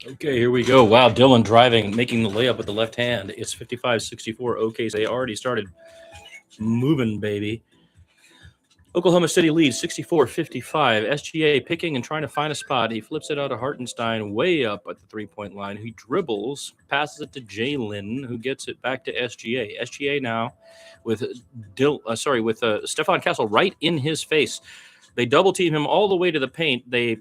Okay, here we go. Wow, Dylan driving, making the layup with the left hand. It's 55-64 OKC. They already started moving, baby. Oklahoma City leads 64-55. SGA picking and trying to find a spot. He flips it out of Hartenstein way up at the three-point line. He dribbles, passes it to Jalen, who gets it back to SGA. SGA now with Stephon Castle right in his face. They double team him all the way to the paint. They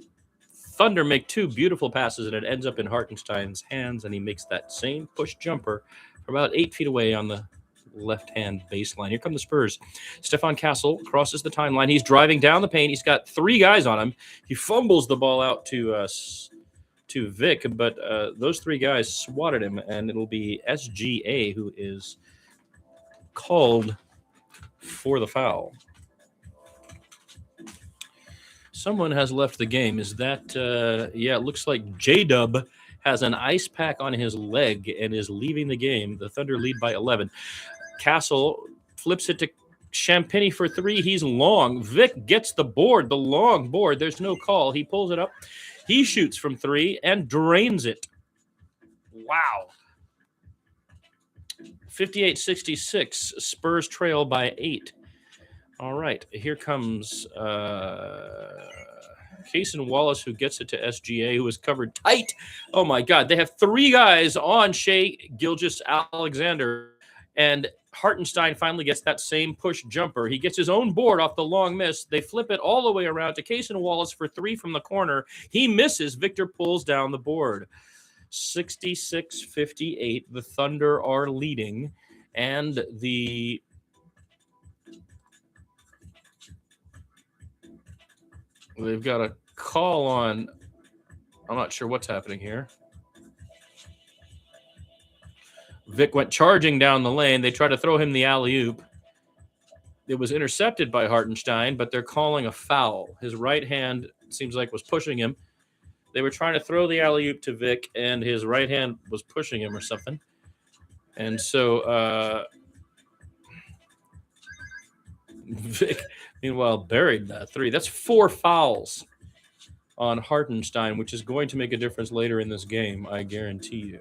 Thunder make two beautiful passes, and it ends up in Hartenstein's hands, and he makes that same push jumper from about 8 feet away on the left-hand baseline. Here come the Spurs. Stephon Castle crosses the timeline. He's driving down the paint. He's got three guys on him. He fumbles the ball out to Vic, but those three guys swatted him, and it'll be SGA who is called for the foul. Someone has left the game. Is that, it looks like J-Dub has an ice pack on his leg and is leaving the game. The Thunder lead by 11. Castle flips it to Champagny for three. He's long. Vic gets the board, the long board. There's no call. He pulls it up. He shoots from three and drains it. Wow. 58-66. Spurs trail by 8. All right, here comes Cason Wallace, who gets it to SGA, who is covered tight. Oh, my God. They have three guys on Shea Gilgeous-Alexander, and Hartenstein finally gets that same push jumper. He gets his own board off the long miss. They flip it all the way around to Cason Wallace for three from the corner. He misses. Victor pulls down the board. 66-58. The Thunder are leading, and they've got a call on. I'm not sure what's happening here. Vic went charging down the lane. They tried to throw him the alley-oop. It was intercepted by Hartenstein, but they're calling a foul. His right hand seems like was pushing him. They were trying to throw the alley-oop to Vic, and his right hand was pushing him or something. And so Vic, meanwhile, buried that three. That's 4 fouls on Hartenstein, which is going to make a difference later in this game, I guarantee you.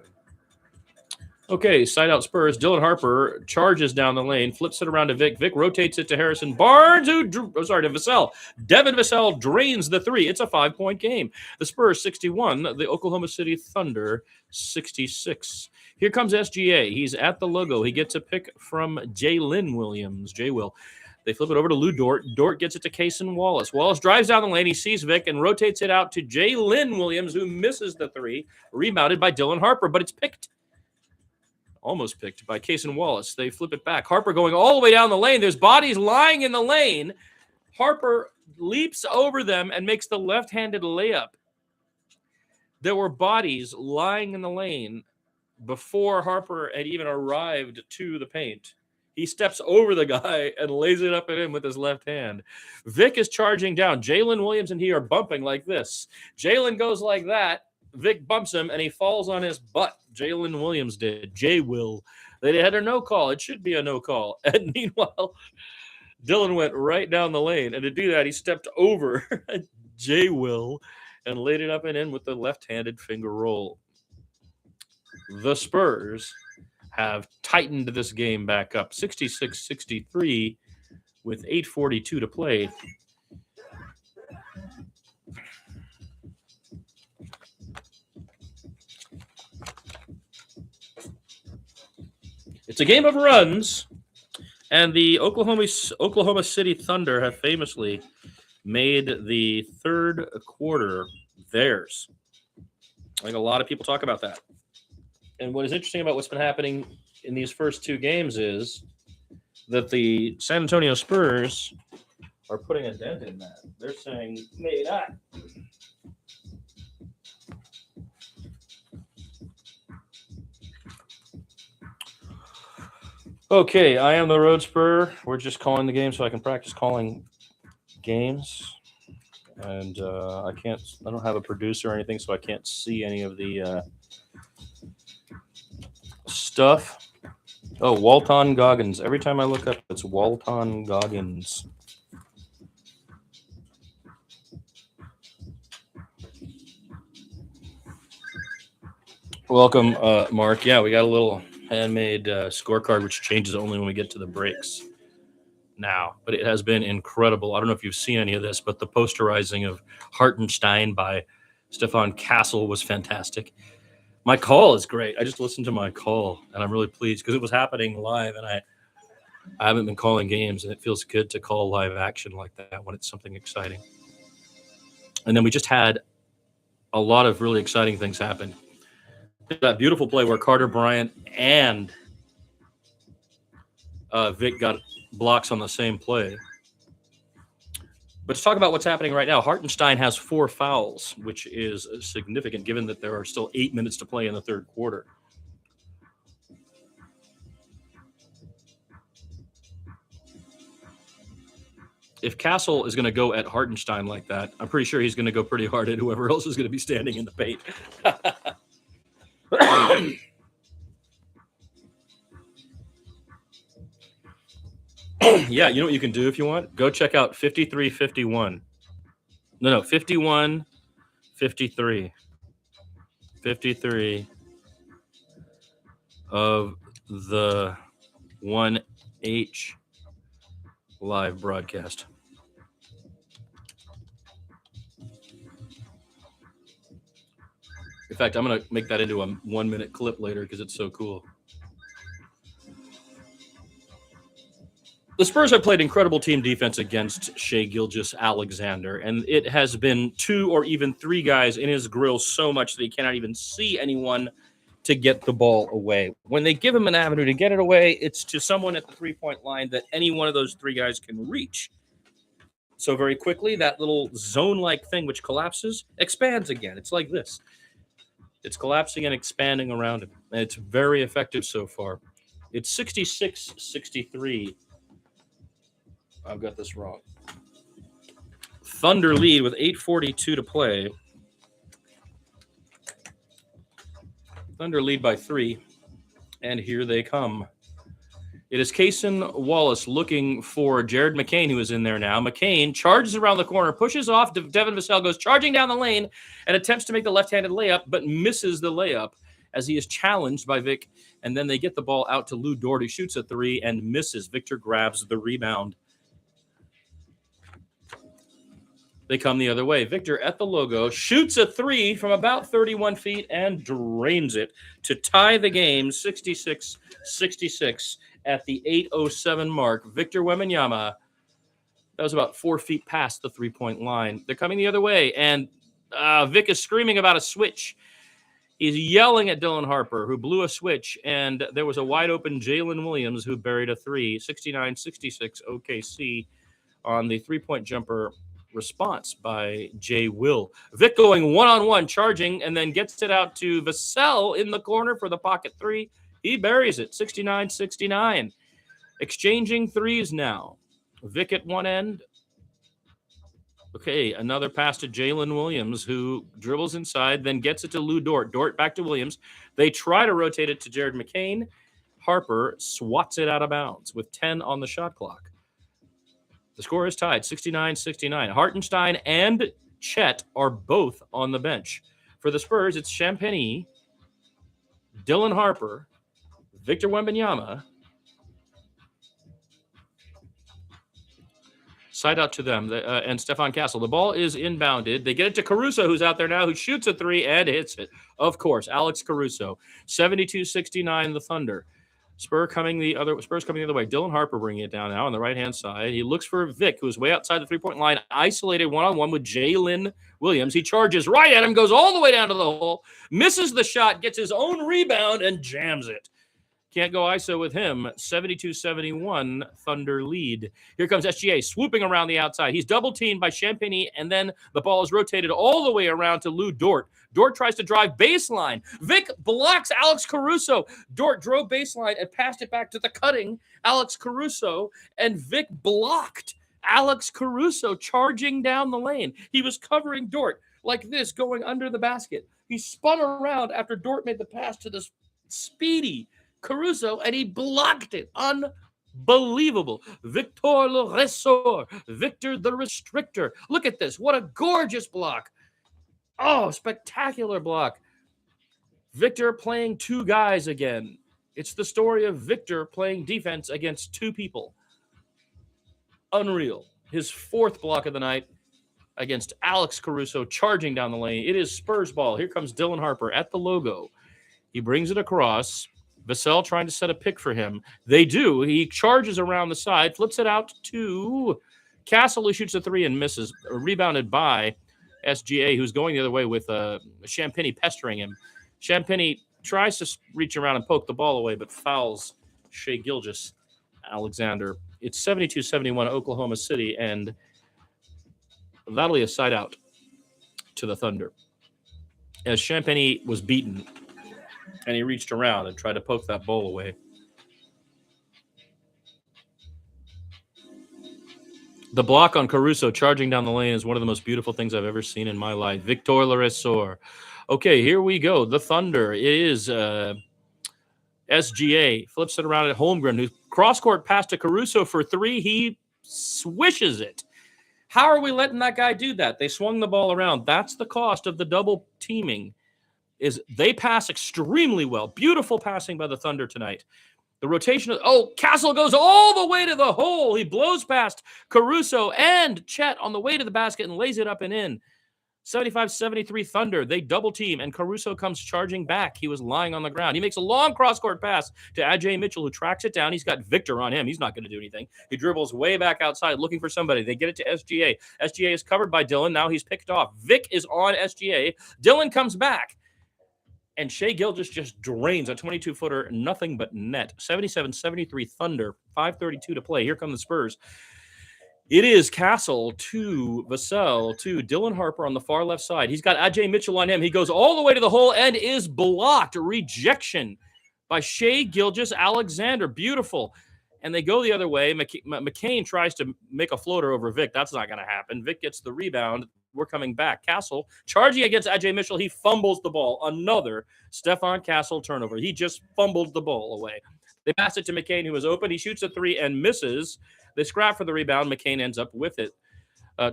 Okay, side out Spurs. Dylan Harper charges down the lane, flips it around to Vic. Vic rotates it to Harrison Barnes, to Vassell. Devin Vassell drains the three. It's a 5-point game. The Spurs 61, the Oklahoma City Thunder 66. Here comes SGA. He's at the logo. He gets a pick from Jalen Williams. J-Will. They flip it over to Lou Dort. Dort gets it to Cason Wallace. Wallace drives down the lane. He sees Vic and rotates it out to Jalen Williams, who misses the three. Rebounded by Dylan Harper, but it's picked. Almost picked by Cason Wallace. They flip it back. Harper going all the way down the lane. There's bodies lying in the lane. Harper leaps over them and makes the left-handed layup. There were bodies lying in the lane before Harper had even arrived to the paint. He steps over the guy and lays it up at him with his left hand. Vic is charging down. Jalen Williams and he are bumping like this. Jalen goes like that. Vic bumps him, and he falls on his butt. Jalen Williams did. J-Will. They had a no call. It should be a no call. And meanwhile, Dylan went right down the lane. And to do that, he stepped over J-Will and laid it up and in with the left-handed finger roll. The Spurs have tightened this game back up. 66-63 with 8:42 to play. It's a game of runs, and the Oklahoma City Thunder have famously made the third quarter theirs. I think a lot of people talk about that. And what is interesting about what's been happening in these first two games is that the San Antonio Spurs are putting a dent in that. They're saying, maybe not. Okay, I am the Road Spur. We're just calling the game so I can practice calling games. And I don't have a producer or anything, so I can't see any of the stuff. Oh, Walton Goggins. Every time I look up, it's Walton Goggins. Welcome, Mark. Yeah, we got a little handmade scorecard, which changes only when we get to the breaks now. But it has been incredible. I don't know if you've seen any of this, but the posterizing of Hartenstein by Stefan Castle was fantastic. My call is great. I just listened to my call, and I'm really pleased because it was happening live, and I haven't been calling games, and it feels good to call live action like that when it's something exciting. And then we just had a lot of really exciting things happen. That beautiful play where Carter Bryant and Vic got blocks on the same play. But let's talk about what's happening right now. Hartenstein has 4 fouls, which is significant given that there are still 8 minutes to play in the third quarter. If Castle is going to go at Hartenstein like that, I'm pretty sure he's going to go pretty hard at whoever else is going to be standing in the paint. Yeah, you know what you can do if you want? Go check out 53-51. No, 51, 53. 53 of the 1H live broadcast. In fact, I'm going to make that into a 1-minute clip later because it's so cool. The Spurs have played incredible team defense against Shai Gilgeous-Alexander, and it has been 2 or even 3 guys in his grill so much that he cannot even see anyone to get the ball away. When they give him an avenue to get it away, it's to someone at the three-point line that any one of those 3 guys can reach. So very quickly, that little zone-like thing which collapses expands again. It's like this. It's collapsing and expanding around him. And it's very effective so far. It's 66-63. I've got this wrong. Thunder lead with 8:42 to play. Thunder lead by 3. And here they come. It is Cason Wallace looking for Jared McCain, who is in there now. McCain charges around the corner, pushes off. Devin Vassell goes charging down the lane and attempts to make the left-handed layup, but misses the layup as he is challenged by Vic. And then they get the ball out to Lou Dort, who shoots a 3 and misses. Victor grabs the rebound. They come the other way. Victor at the logo shoots a 3 from about 31 feet and drains it to tie the game 66-66 at the 8:07 mark. Victor Wembanyama, that was about 4 feet past the three-point line. They're coming the other way, and Vic is screaming about a switch. He's yelling at Dylan Harper, who blew a switch, and there was a wide-open Jalen Williams who buried a 3, 69-66 OKC on the three-point jumper response by Jay Will. Vic going one-on-one, charging, and then gets it out to Vassell in the corner for the pocket 3. He buries it, 69-69. Exchanging 3s now. Vic at one end. Okay, another pass to Jalen Williams, who dribbles inside, then gets it to Lou Dort. Dort back to Williams. They try to rotate it to Jared McCain. Harper swats it out of bounds with 10 on the shot clock. The score is tied, 69-69. Hartenstein and Chet are both on the bench. For the Spurs, it's Champagny, Dylan Harper, Victor Wembanyama. Side out to them, and Stefan Castle. The ball is inbounded. They get it to Caruso, who's out there now, who shoots a 3 and hits it. Of course, Alex Caruso. 72-69, the Thunder. Spurs coming the other way. Dylan Harper bringing it down now on the right-hand side. He looks for Vic, who's way outside the three-point line, isolated one-on-one with Jalen Williams. He charges right at him, goes all the way down to the hole, misses the shot, gets his own rebound, and jams it. Can't go ISO with him. 72-71, Thunder lead. Here comes SGA swooping around the outside. He's double-teamed by Champagny, and then the ball is rotated all the way around to Lou Dort. Dort tries to drive baseline. Vic blocks Alex Caruso. Dort drove baseline and passed it back to the cutting Alex Caruso, and Vic blocked Alex Caruso charging down the lane. He was covering Dort like this, going under the basket. He spun around after Dort made the pass to this speedy Caruso, and he blocked it. Unbelievable. Victor le Ressort. Victor the Restrictor. Look at this. What a gorgeous block. Oh, spectacular block. Victor playing two guys again. It's the story of Victor playing defense against two people. Unreal. His fourth block of the night against Alex Caruso charging down the lane. It is Spurs ball. Here comes Dylan Harper at the logo. He brings it across. Vassell trying to set a pick for him. They do. He charges around the side, flips it out to Castle, who shoots a three and misses. Rebounded by SGA, who's going the other way with Champagny pestering him. Champagny tries to reach around and poke the ball away, but fouls Shai Gilgeous-Alexander. It's 72-71 Oklahoma City, and that'll be a side out to the Thunder. As Champagny was beaten, and he reached around and tried to poke that ball away. The block on Caruso charging down the lane is one of the most beautiful things I've ever seen in my life. Victor Laresor. Okay, here we go. The Thunder. It is SGA. Flips it around at Holmgren, who cross-court pass to Caruso for three. He swishes it. How are we letting that guy do that? They swung the ball around. That's the cost of the double teaming. Is they pass extremely well. Beautiful passing by the Thunder tonight. The rotation of, Castle goes all the way to the hole. He blows past Caruso and Chet on the way to the basket and lays it up and in. 75-73 Thunder. They double team, and Caruso comes charging back. He was lying on the ground. He makes a long cross-court pass to Ajay Mitchell, who tracks it down. He's got Victor on him. He's not going to do anything. He dribbles way back outside looking for somebody. They get it to SGA. SGA is covered by Dylan. Now he's picked off. Vic is on SGA. Dylan comes back. And Shai Gilgeous just drains a 22-footer, nothing but net. 77-73 Thunder, 5:32 to play. Here come the Spurs. It is Castle to Vassell to Dylan Harper on the far left side. He's got Ajay Mitchell on him. He goes all the way to the hole and is blocked. Rejection by Shai Gilgeous-Alexander. Beautiful. And they go the other way. McCain tries to make a floater over Vic. That's not going to happen. Vic gets the rebound. We're coming back. Castle charging against Ajay Mitchell. He fumbles the ball. Another Stephon Castle turnover. He just fumbled the ball away. They pass it to McCain, who is open. He shoots a three and misses. They scrap for the rebound. McCain ends up with it.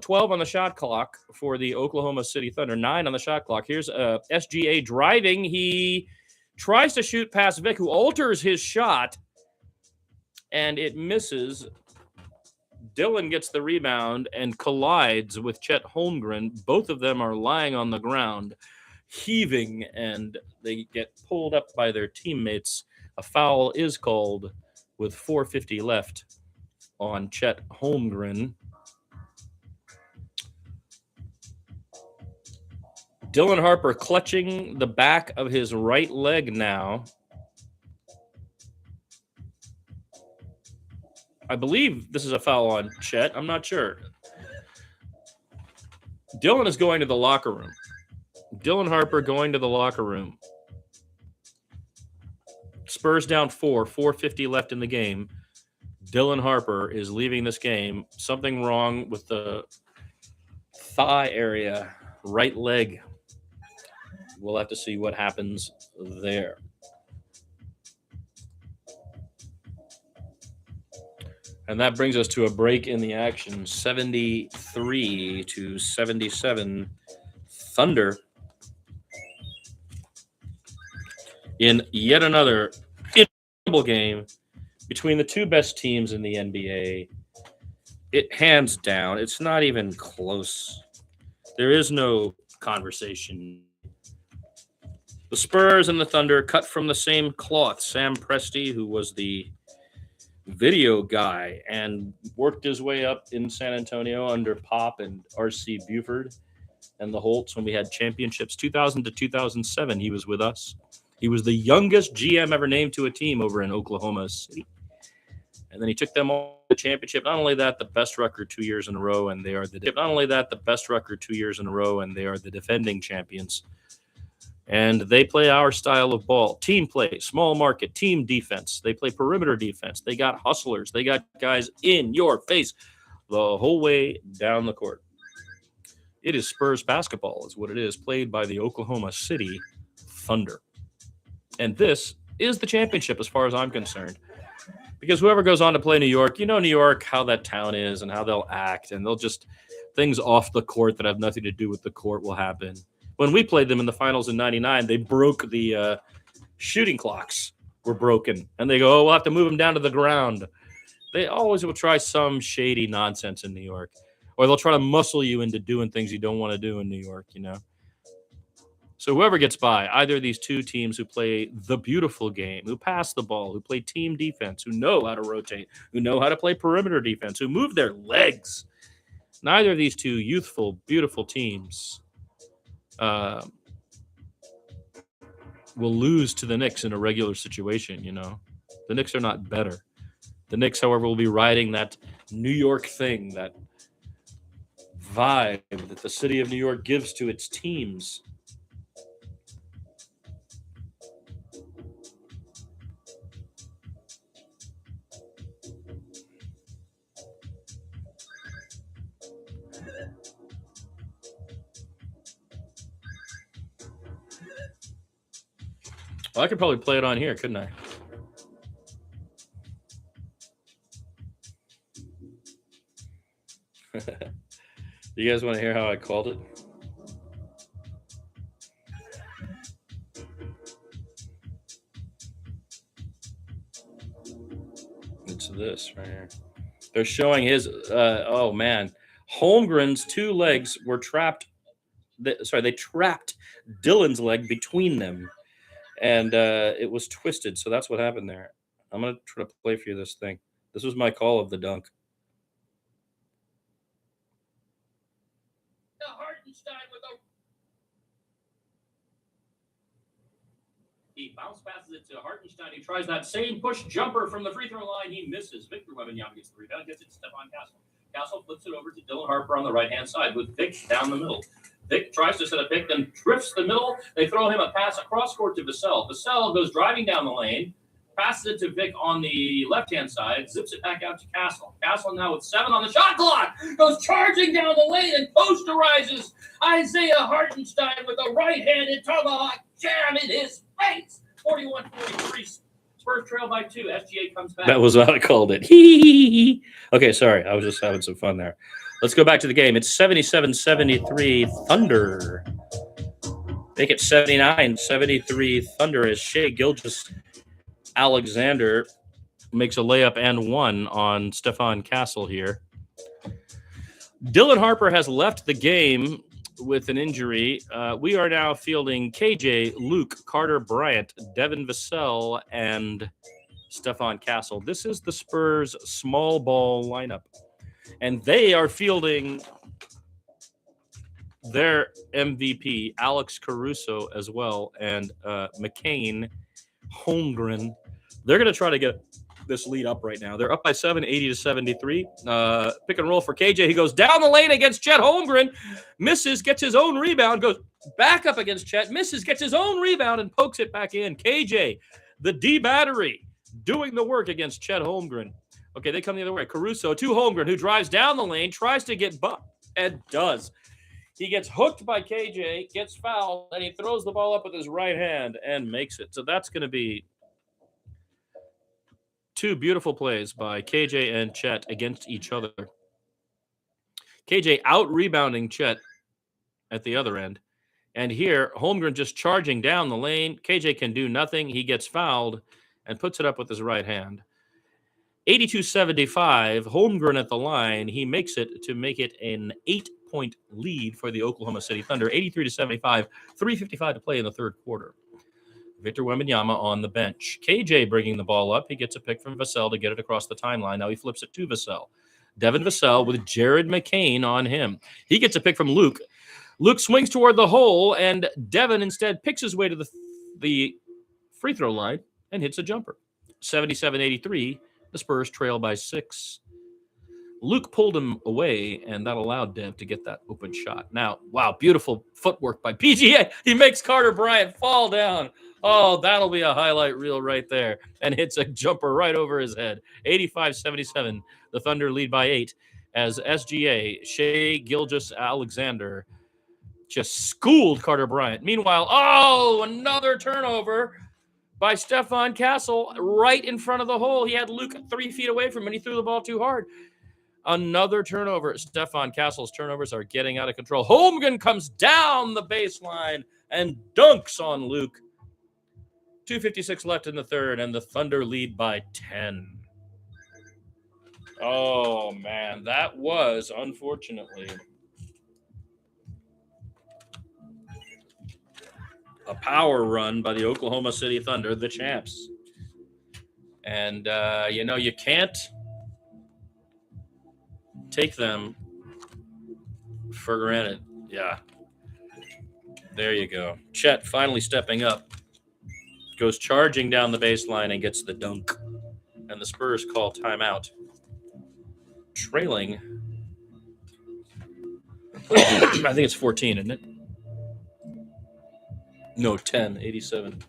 12 on the shot clock for the Oklahoma City Thunder. 9 on the shot clock. Here's SGA driving. He tries to shoot past Vic, who alters his shot, and it misses. Dylan gets the rebound and collides with Chet Holmgren. Both of them are lying on the ground, heaving, and they get pulled up by their teammates. A foul is called with 4:50 left on Chet Holmgren. Dylan Harper clutching the back of his right leg now. I believe this is a foul on Chet. I'm not sure. Dylan is going to the locker room. Dylan Harper going to the locker room. Spurs down 4:50 left in the game. Dylan Harper is leaving this game. Something wrong with the thigh area, right leg. We'll have to see what happens there. And that brings us to a break in the action. 73-77 Thunder in yet another incredible game between the two best teams in the NBA. It hands down. It's not even close. There is no conversation. The Spurs and the Thunder cut from the same cloth. Sam Presti, who was the video guy and worked his way up in San Antonio under Pop and R.C. Buford and the Holtz when we had championships. 2000 to 2007, he was with us. He was the youngest GM ever named to a team over in Oklahoma City. And then he took them all to the championship. Not only that, the best record 2 years in a row, and they are the defending champions. And they play our style of ball. Team play, small market, team defense. They play perimeter defense. They got hustlers. They got guys in your face the whole way down the court. It is Spurs basketball is what it is, played by the Oklahoma City Thunder. And this is the championship as far as I'm concerned. Because whoever goes on to play New York, you know New York, how that town is and how they'll act. And they'll just, things off the court that have nothing to do with the court will happen. When we played them in the finals in '99, they broke the shooting clocks were broken, and they go, "Oh, we'll have to move them down to the ground." They always will try some shady nonsense in New York, or they'll try to muscle you into doing things you don't want to do in New York. So whoever gets by, either of these two teams who play the beautiful game, who pass the ball, who play team defense, who know how to rotate, who know how to play perimeter defense, who move their legs. Neither of these two youthful, beautiful teams will lose to the Knicks in a regular situation. The Knicks are not better. The Knicks, however, will be riding that New York thing, that vibe that the city of New York gives to its teams. Well, I could probably play it on here, couldn't I? You guys want to hear how I called it? It's this right here. They're showing his, oh man. Holmgren's two legs were trapped. They trapped Dylan's leg between them. And it was twisted. So that's what happened there. I'm going to try to play for you this thing. This was my call of the dunk. He bounce passes it to Hartenstein. He tries that same push jumper from the free throw line. He misses. Victor Wembanyama gets the rebound, gets it to Stephon Castle. Castle flips it over to Dylan Harper on the right-hand side with Vic down the middle. Vic tries to set a pick, then drifts the middle. They throw him a pass across court to Vassell. Vassell goes driving down the lane, passes it to Vic on the left-hand side, zips it back out to Castle. Castle now with 7 on the shot clock, goes charging down the lane and posterizes Isaiah Hartenstein with a right-handed tomahawk jam in his face. 41-43. Spurs trail by 2. SGA comes back. That was what I called it. Okay, sorry. I was just having some fun there. Let's go back to the game. It's 77-73 Thunder. Make it 79-73 Thunder as Shai Gilgeous-Alexander makes a layup and one on Stephon Castle here. Dylan Harper has left the game with an injury. We are now fielding KJ, Luke, Carter Bryant, Devin Vassell, and Stephon Castle. This is the Spurs small ball lineup. And they are fielding their MVP, Alex Caruso, as well, and McCain, Holmgren. They're going to try to get this lead up right now. They're up by 7, 80-73. Pick and roll for KJ. He goes down the lane against Chet Holmgren, misses, gets his own rebound, goes back up against Chet, misses, gets his own rebound, and pokes it back in. KJ, the D battery, doing the work against Chet Holmgren. Okay, they come the other way. Caruso to Holmgren, who drives down the lane, tries to get bumped, and does. He gets hooked by KJ, gets fouled, and he throws the ball up with his right hand and makes it. So that's going to be 2 beautiful plays by KJ and Chet against each other. KJ out-rebounding Chet at the other end. And here, Holmgren just charging down the lane. KJ can do nothing. He gets fouled and puts it up with his right hand. 82-75, Holmgren at the line. He makes it to make it an 8-point lead for the Oklahoma City Thunder. 83-75, 3:55 to play in the third quarter. Victor Wembanyama on the bench. KJ bringing the ball up. He gets a pick from Vassell to get it across the timeline. Now he flips it to Vassell. Devin Vassell with Jared McCain on him. He gets a pick from Luke. Luke swings toward the hole, and Devin instead picks his way to the free throw line and hits a jumper. 77-83. The Spurs trail by 6. Luke pulled him away, and that allowed Dev to get that open shot. Now, wow, beautiful footwork by PGA. He makes Carter Bryant fall down. Oh, that'll be a highlight reel right there. And hits a jumper right over his head. 85-77. The Thunder lead by 8 as SGA, Shai Gilgeous-Alexander, just schooled Carter Bryant. Meanwhile, another turnover by Stephon Castle right in front of the hole. He had Luke 3 feet away from him, and he threw the ball too hard. Another turnover. Stefan Castle's turnovers are getting out of control. Holmgren comes down the baseline and dunks on Luke. 2:56 left in the third, and the Thunder lead by 10. Oh, man, that was, unfortunately, a power run by the Oklahoma City Thunder, the champs. And, you can't take them for granted. Yeah. There you go. Chet finally stepping up. Goes charging down the baseline and gets the dunk. And the Spurs call timeout. Trailing. I think it's 14, isn't it? No, 10, 87.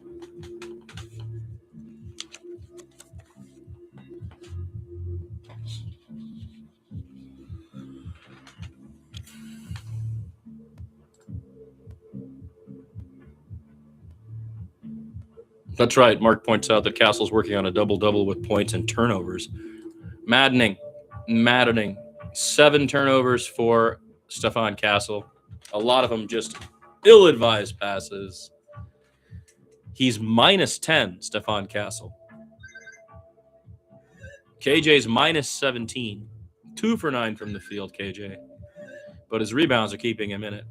That's right. Mark points out that Castle's working on a double-double with points and turnovers. Maddening. 7 turnovers for Stefan Castle. A lot of them just ill-advised passes. He's minus 10, Stefan Castle. KJ's minus 17. 2 for 9 from the field, KJ. But his rebounds are keeping him in it.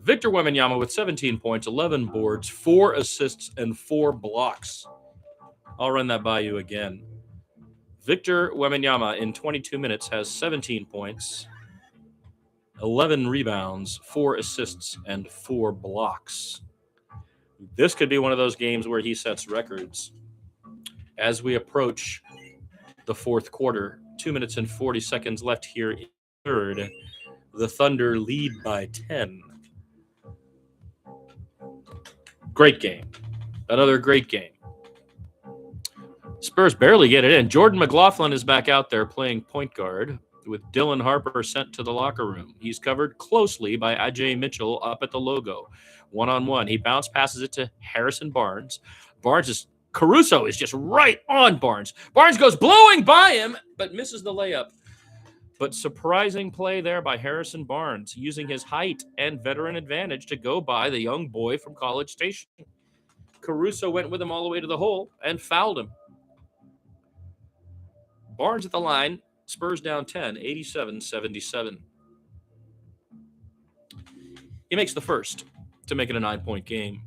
Victor Wembanyama with 17 points, 11 boards, 4 assists, and 4 blocks. I'll run that by you again. Victor Wembanyama in 22 minutes has 17 points, 11 rebounds, 4 assists, and 4 blocks. This could be one of those games where he sets records. As we approach the fourth quarter, 2 minutes and 40 seconds left here in the third, the Thunder lead by 10. Great game. Another great game. Spurs barely get it in. Jordan McLaughlin is back out there playing point guard with Dylan Harper sent to the locker room. He's covered closely by Ajay Mitchell up at the logo. One-on-one. He bounce passes it to Harrison Barnes. Caruso is just right on Barnes. Barnes goes blowing by him, but misses the layup. But surprising play there by Harrison Barnes, using his height and veteran advantage to go by the young boy from College Station. Caruso went with him all the way to the hole and fouled him. Barnes at the line, Spurs down 10, 87-77. He makes the first to make it a 9-point game.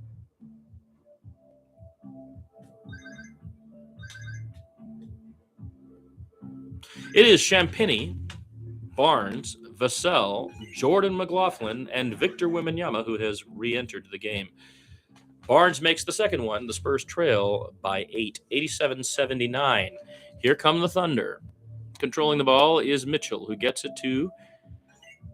It is Champagnie, Barnes, Vassell, Jordan McLaughlin, and Victor Wembanyama who has re-entered the game. Barnes makes the second one. The Spurs trail by 8, 87-79. Here come the Thunder. Controlling the ball is Mitchell, who gets it to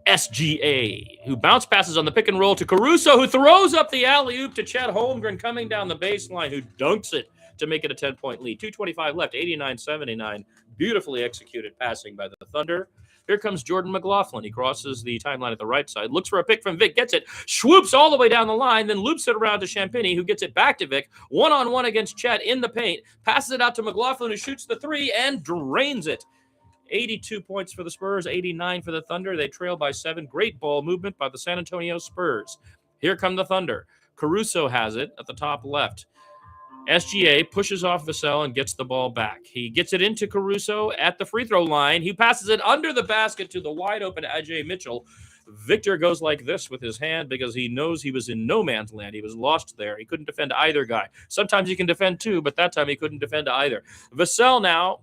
SGA, who bounce passes on the pick and roll to Caruso, who throws up the alley-oop to Chet Holmgren coming down the baseline, who dunks it to make it a 10-point lead. 2:25 left, 89-79. Beautifully executed passing by the Thunder. Here comes Jordan McLaughlin. He crosses the timeline at the right side, looks for a pick from Vic, gets it, swoops all the way down the line, then loops it around to Champagnie, who gets it back to Vic, one-on-one against Chet in the paint, passes it out to McLaughlin, who shoots the three and drains it. 82 points for the Spurs, 89 for the Thunder. They trail by 7. Great ball movement by the San Antonio Spurs. Here come the Thunder. Caruso has it at the top left. SGA pushes off Vassell and gets the ball back. He gets it into Caruso at the free throw line. He passes it under the basket to the wide open Ajay Mitchell. Victor goes like this with his hand because he knows he was in no man's land. He was lost there. He couldn't defend either guy. Sometimes he can defend two, but that time he couldn't defend either. Vassell now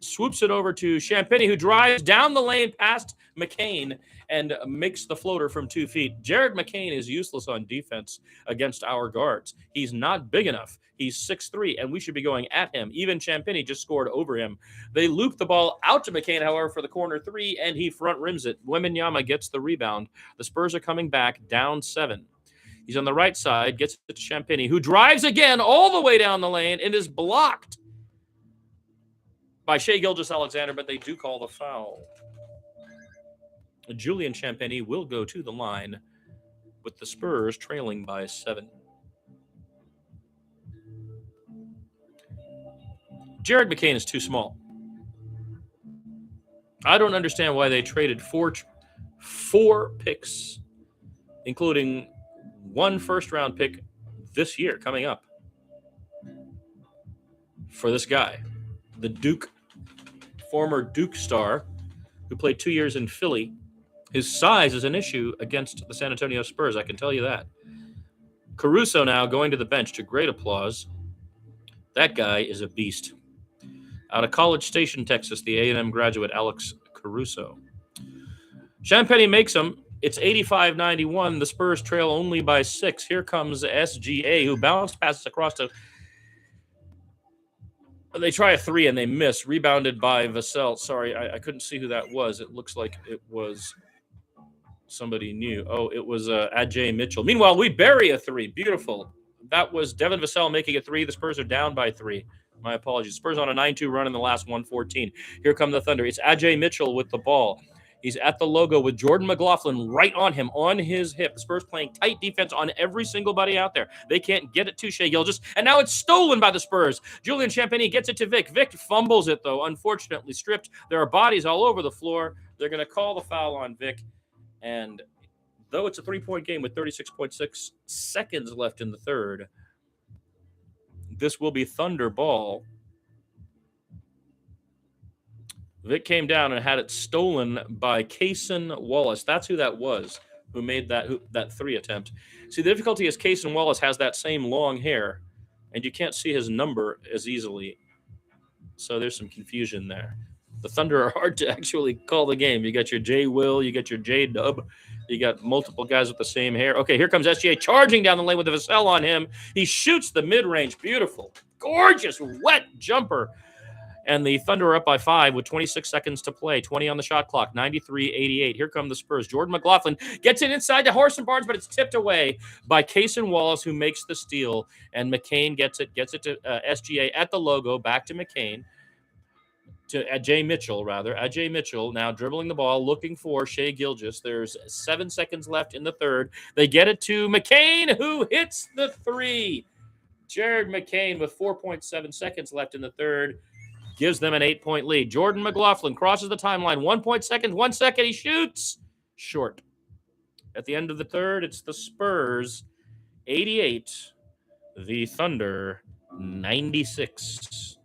swoops it over to Champagnie, who drives down the lane past McCain and makes the floater from 2 feet. Jared McCain is useless on defense against our guards. He's not big enough. He's 6'3", and we should be going at him. Even Champagnie just scored over him. They loop the ball out to McCain, however, for the corner 3, and he front rims it. Wembanyama gets the rebound. The Spurs are coming back down 7. He's on the right side, gets it to Champagnie, who drives again all the way down the lane and is blocked by Shai Gilgeous-Alexander, but they do call the foul. Julian Champagnie will go to the line with the Spurs trailing by 7. Jared McCain is too small. I don't understand why they traded four picks, including one first-round pick this year coming up, for this guy, the former Duke star, who played 2 years in Philly. His size is an issue against the San Antonio Spurs, I can tell you that. Caruso now going to the bench to great applause. That guy is a beast. Out of College Station, Texas, the A&M graduate Alex Caruso. Champagne makes them. It's 85-91. The Spurs trail only by 6. Here comes SGA, who bounced passes across to... They try a 3 and they miss. Rebounded by Vassell. Sorry, I couldn't see who that was. It looks like it was somebody new. Oh, it was Ajay Mitchell. Meanwhile, we bury a 3. Beautiful. That was Devin Vassell making a 3. The Spurs are down by 3. My apologies. Spurs on a 9-2 run in the last 114. Here come the Thunder. It's Ajay Mitchell with the ball. He's at the logo with Jordan McLaughlin right on him, on his hip. The Spurs playing tight defense on every single buddy out there. They can't get it to Shai Gilgeous, and now it's stolen by the Spurs. Julian Champagnie gets it to Vic. Vic fumbles it, though, unfortunately stripped. There are bodies all over the floor. They're going to call the foul on Vic, and though it's a 3-point game with 36.6 seconds left in the third, this will be Thunder ball. Vic came down and had it stolen by Cason Wallace. That's who that was, who made that 3 attempt. See, the difficulty is Cason Wallace has that same long hair, and you can't see his number as easily. So there's some confusion there. The Thunder are hard to actually call the game. You got your J. Will, you got your J. Dub, you got multiple guys with the same hair. Okay, here comes SGA charging down the lane with the Vassell on him. He shoots the mid-range. Beautiful, gorgeous, wet jumper. And the Thunder are up by 5 with 26 seconds to play. 20 on the shot clock, 93-88. Here come the Spurs. Jordan McLaughlin gets it inside to Harrison Barnes, but it's tipped away by Cason Wallace, who makes the steal. And McCain gets it to SGA at the logo, back to McCain. To Ajay Mitchell, rather. Ajay Mitchell now dribbling the ball, looking for Shai Gilgeous. There's 7 seconds left in the third. They get it to McCain, who hits the 3. Jared McCain with 4.7 seconds left in the third gives them an 8-point lead. Jordan McLaughlin crosses the timeline. 1 second, he shoots. Short. At the end of the third, it's the Spurs 88, the Thunder 96.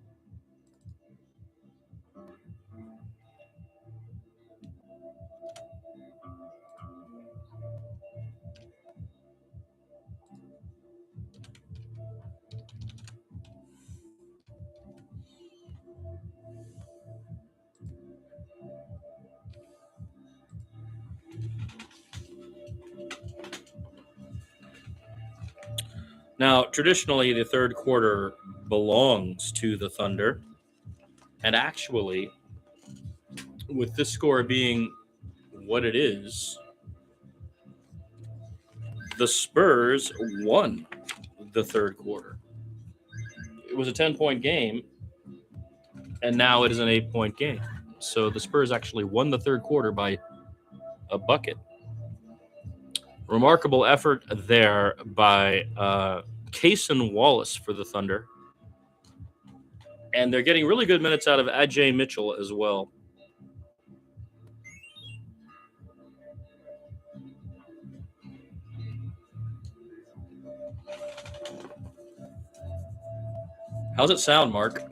Now, traditionally, the third quarter belongs to the Thunder. And actually, with this score being what it is, the Spurs won the third quarter. It was a 10-point game, and now it is an 8-point game. So the Spurs actually won the third quarter by a bucket. Remarkable effort there by Cason Wallace for the Thunder. And they're getting really good minutes out of Ajay Mitchell as well. How's it sound, Mark?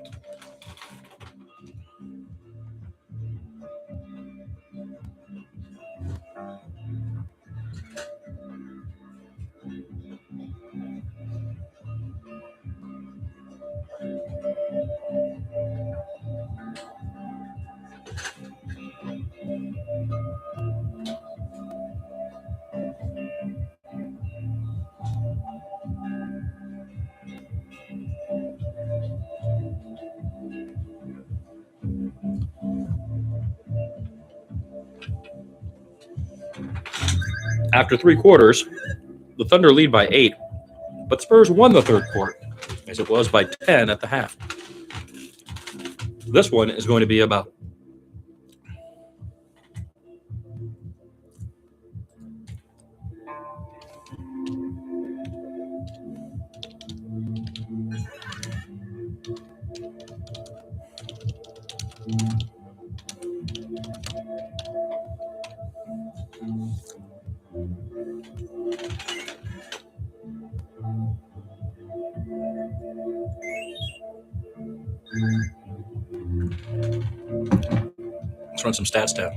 After 3 quarters, the Thunder lead by 8, but Spurs won the third quarter, as it was by 10 at the half. This one is going to be about Let's run some stats down.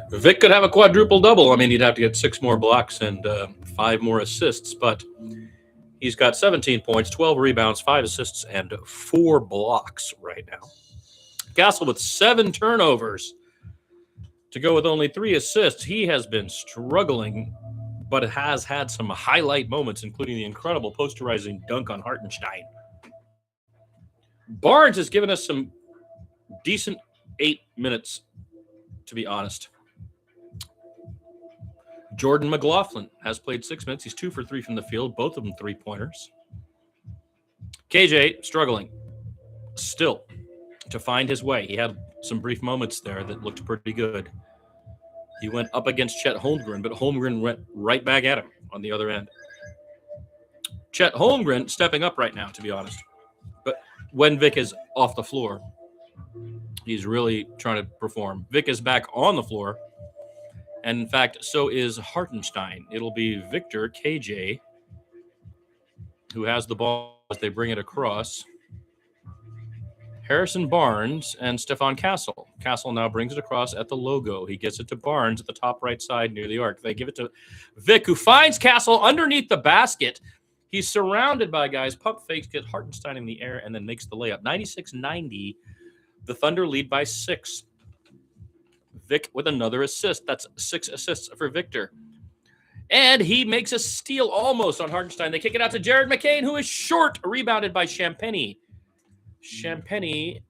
Vic could have a quadruple double. I mean, he'd have to get 6 more blocks and 5 more assists, but he's got 17 points, 12 rebounds, 5 assists, and 4 blocks right now. Castle with 7 turnovers to go with only 3 assists. He has been struggling, but has had some highlight moments, including the incredible posterizing dunk on Hartenstein. Barnes has given us some decent 8 minutes, to be honest. Jordan McLaughlin has played 6 minutes. He's 2 for 3 from the field, both of them 3-pointers. KJ struggling still to find his way. He had some brief moments there that looked pretty good. He went up against Chet Holmgren, but Holmgren went right back at him on the other end. Chet Holmgren stepping up right now, to be honest. But when Vic is off the floor, he's really trying to perform. Vic is back on the floor. And in fact, so is Hartenstein. It'll be Victor, KJ, who has the ball as they bring it across. Harrison Barnes and Stephon Castle. Castle now brings it across at the logo. He gets it to Barnes at the top right side near the arc. They give it to Vic, who finds Castle underneath the basket. He's surrounded by guys. Pump fakes, get Hartenstein in the air, and then makes the layup. 96-90. The Thunder lead by 6. Vic with another assist. That's 6 assists for Victor. And he makes a steal almost on Hartenstein. They kick it out to Jared McCain, who is short, rebounded by Champagny. Champagny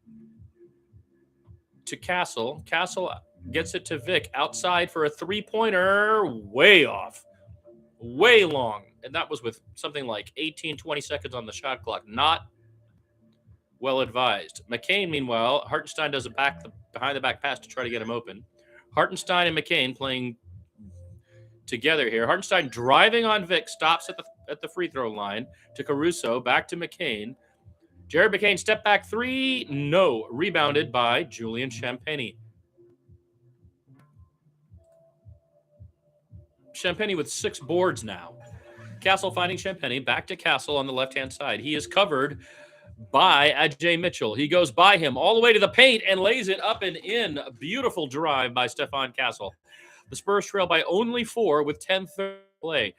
to Castle. Castle gets it to Vic outside for a 3-pointer. Way off. Way long. And that was with something like 18, 20 seconds on the shot clock. Not well advised. McCain, meanwhile, Hartenstein does a behind-the-back pass to try to get him open. Hartenstein and McCain playing together here. Hartenstein driving on Vic, stops at the free throw line to Caruso, back to McCain. Jared McCain, step back 3, no. Rebounded by Julian Champagny. Champagny with 6 boards now. Castle finding Champagny, back to Castle on the left-hand side. He is covered by Ajay Mitchell. He goes by him all the way to the paint and lays it up and in. A beautiful drive by Stephon Castle. The Spurs trail by only 4 with 10:30 to play.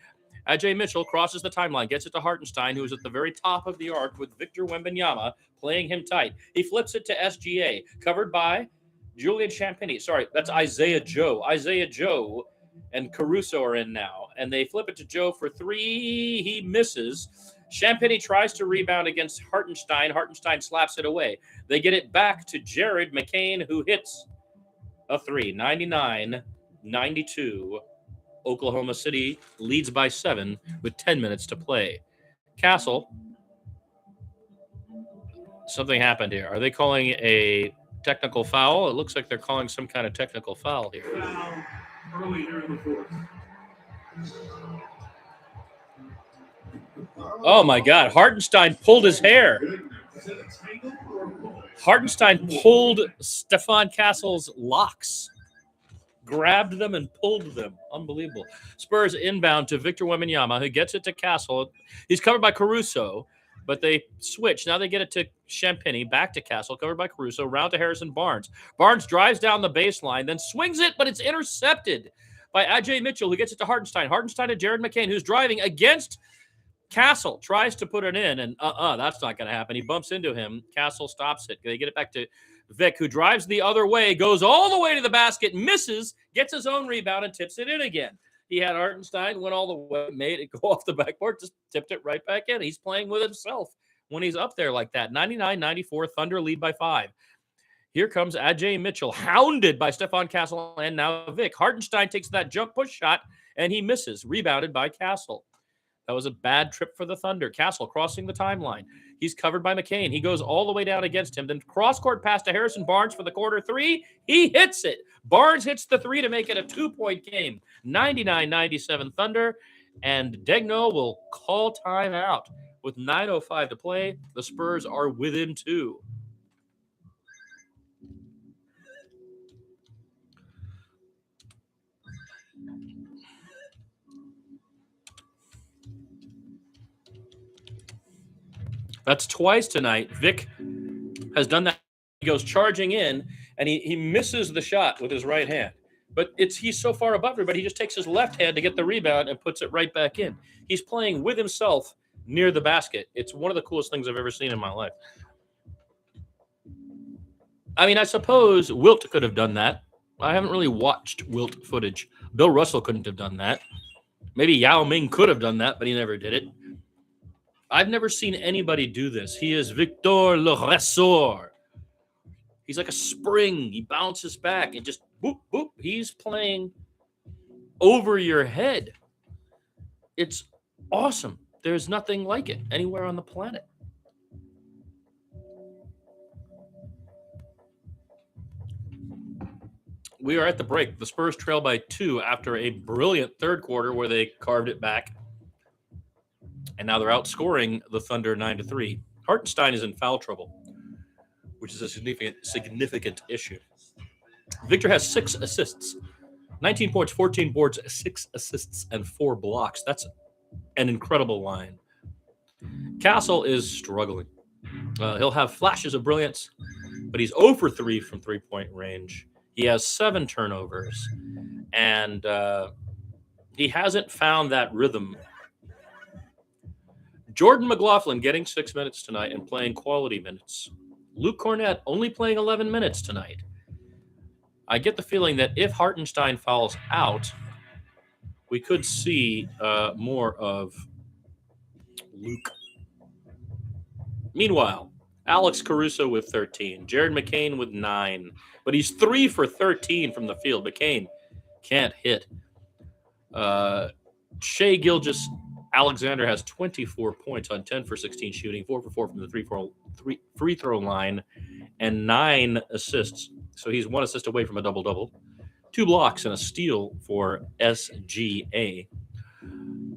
Ajay Mitchell crosses the timeline, gets it to Hartenstein, who is at the very top of the arc with Victor Wembanyama playing him tight. He flips it to SGA, covered by Julian Champagny. Sorry, that's Isaiah Joe. Isaiah Joe and Caruso are in now, and they flip it to Joe for 3. He misses. Champagny tries to rebound against Hartenstein. Hartenstein slaps it away. They get it back to Jared McCain, who hits a 3. 99-92. Oklahoma City leads by 7 with 10 minutes to play. Castle, something happened here. Are they calling a technical foul? It looks like they're calling some kind of technical foul here. Early here in the fourth. Oh, my God. Hartenstein pulled his hair. Hartenstein pulled Stephon Castle's locks. Grabbed them and pulled them. Unbelievable. Spurs inbound to Victor Wembanyama, who gets it to Castle. He's covered by Caruso, but they switch. Now they get it to Champagny, back to Castle, covered by Caruso, round to Harrison Barnes. Barnes drives down the baseline, then swings it, but it's intercepted by Ajay Mitchell, who gets it to Hartenstein. Hartenstein to Jared McCain, who's driving against Castle, tries to put it in, and that's not going to happen. He bumps into him. Castle stops it. They get it back to Vic, who drives the other way, goes all the way to the basket, misses, gets his own rebound, and tips it in again. He had Hartenstein, went all the way, made it go off the backboard, just tipped it right back in. He's playing with himself when he's up there like that. 99-94, Thunder lead by 5. Here comes Ajay Mitchell, hounded by Stephon Castle and now Vic. Hartenstein takes that jump push shot, and he misses, rebounded by Castle. That was a bad trip for the Thunder. Castle crossing the timeline. He's covered by McCain. He goes all the way down against him. Then cross-court pass to Harrison Barnes for the corner 3. He hits it. Barnes hits the 3 to make it a 2-point game. 99-97 Thunder. And Degno will call timeout. With 9:05 to play, the Spurs are within 2. That's twice tonight. Vic has done that. He goes charging in, and he misses the shot with his right hand. But he's so far above everybody, he just takes his left hand to get the rebound and puts it right back in. He's playing with himself near the basket. It's one of the coolest things I've ever seen in my life. I mean, I suppose Wilt could have done that. I haven't really watched Wilt footage. Bill Russell couldn't have done that. Maybe Yao Ming could have done that, but he never did it. I've never seen anybody do this. He is Victor Le Ressort. He's like a spring. He bounces back and just boop, boop. He's playing over your head. It's awesome. There's nothing like it anywhere on the planet. We are at the break. The Spurs trail by 2 after a brilliant third quarter where they carved it back. And now they're outscoring the Thunder 9-3. Hartenstein is in foul trouble, which is a significant issue. Victor has 6 assists, 19 points, 14 boards, 6 assists, and 4 blocks. That's an incredible line. Castle is struggling. He'll have flashes of brilliance, but he's 0 for 3 from three-point range. He has 7 turnovers, and he hasn't found that rhythm. Jordan McLaughlin getting 6 minutes tonight and playing quality minutes. Luke Cornett only playing 11 minutes tonight. I get the feeling that if Hartenstein fouls out, we could see more of Luke. Meanwhile, Alex Caruso with 13, Jared McCain with 9, but he's 3 for 13 from the field. McCain can't hit. Shai Gilgeous-Alexander has 24 points on 10 for 16 shooting, 4 for 4 from the free throw line, and 9 assists. So he's 1 assist away from a double-double. 2 blocks and a steal for SGA.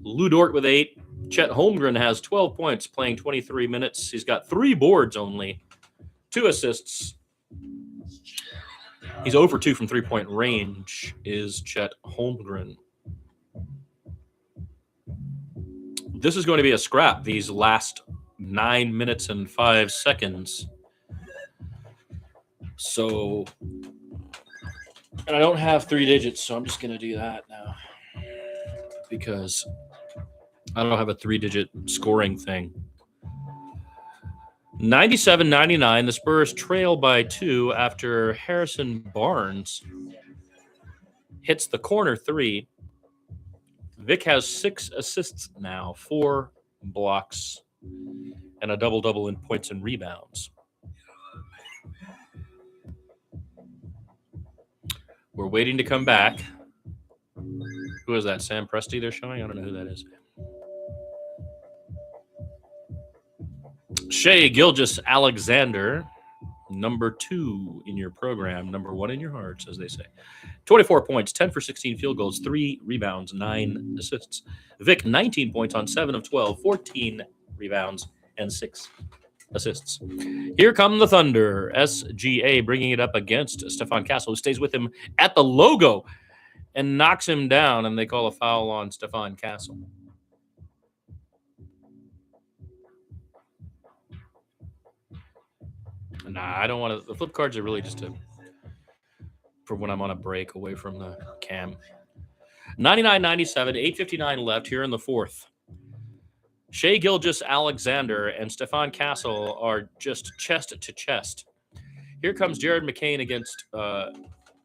Lou Dort with 8. Chet Holmgren has 12 points, playing 23 minutes. He's got 3 boards only, 2 assists. He's 0 for 2 from three-point range, is Chet Holmgren. This is going to be a scrap, these last 9 minutes and 5 seconds. So, and I don't have 3 digits, so I'm just going to do that now because I don't have a 3-digit scoring thing. 97-99, the Spurs trail by 2 after Harrison Barnes hits the corner 3. Vic has 6 assists now, 4 blocks, and a double-double in points and rebounds. We're waiting to come back. Who is that? Sam Presti they're showing? I don't know who that is. Shai Gilgeous-Alexander, number 2 in your program, number 1 in your hearts, as they say. 24 points, 10 for 16 field goals, 3 rebounds, 9 assists. Vic, 19 points on 7 of 12, 14 rebounds, and 6 assists. Here come the Thunder. SGA bringing it up against Stefan Castle, who stays with him at the logo and knocks him down, and they call a foul on Stefan Castle. Nah, I don't want to. The flip cards are really just for when I'm on a break away from the cam. 99-97, 8:59 left here in the fourth. Shai Gilgeous-Alexander and Stefan Castle are just chest to chest. Here comes Jared McCain against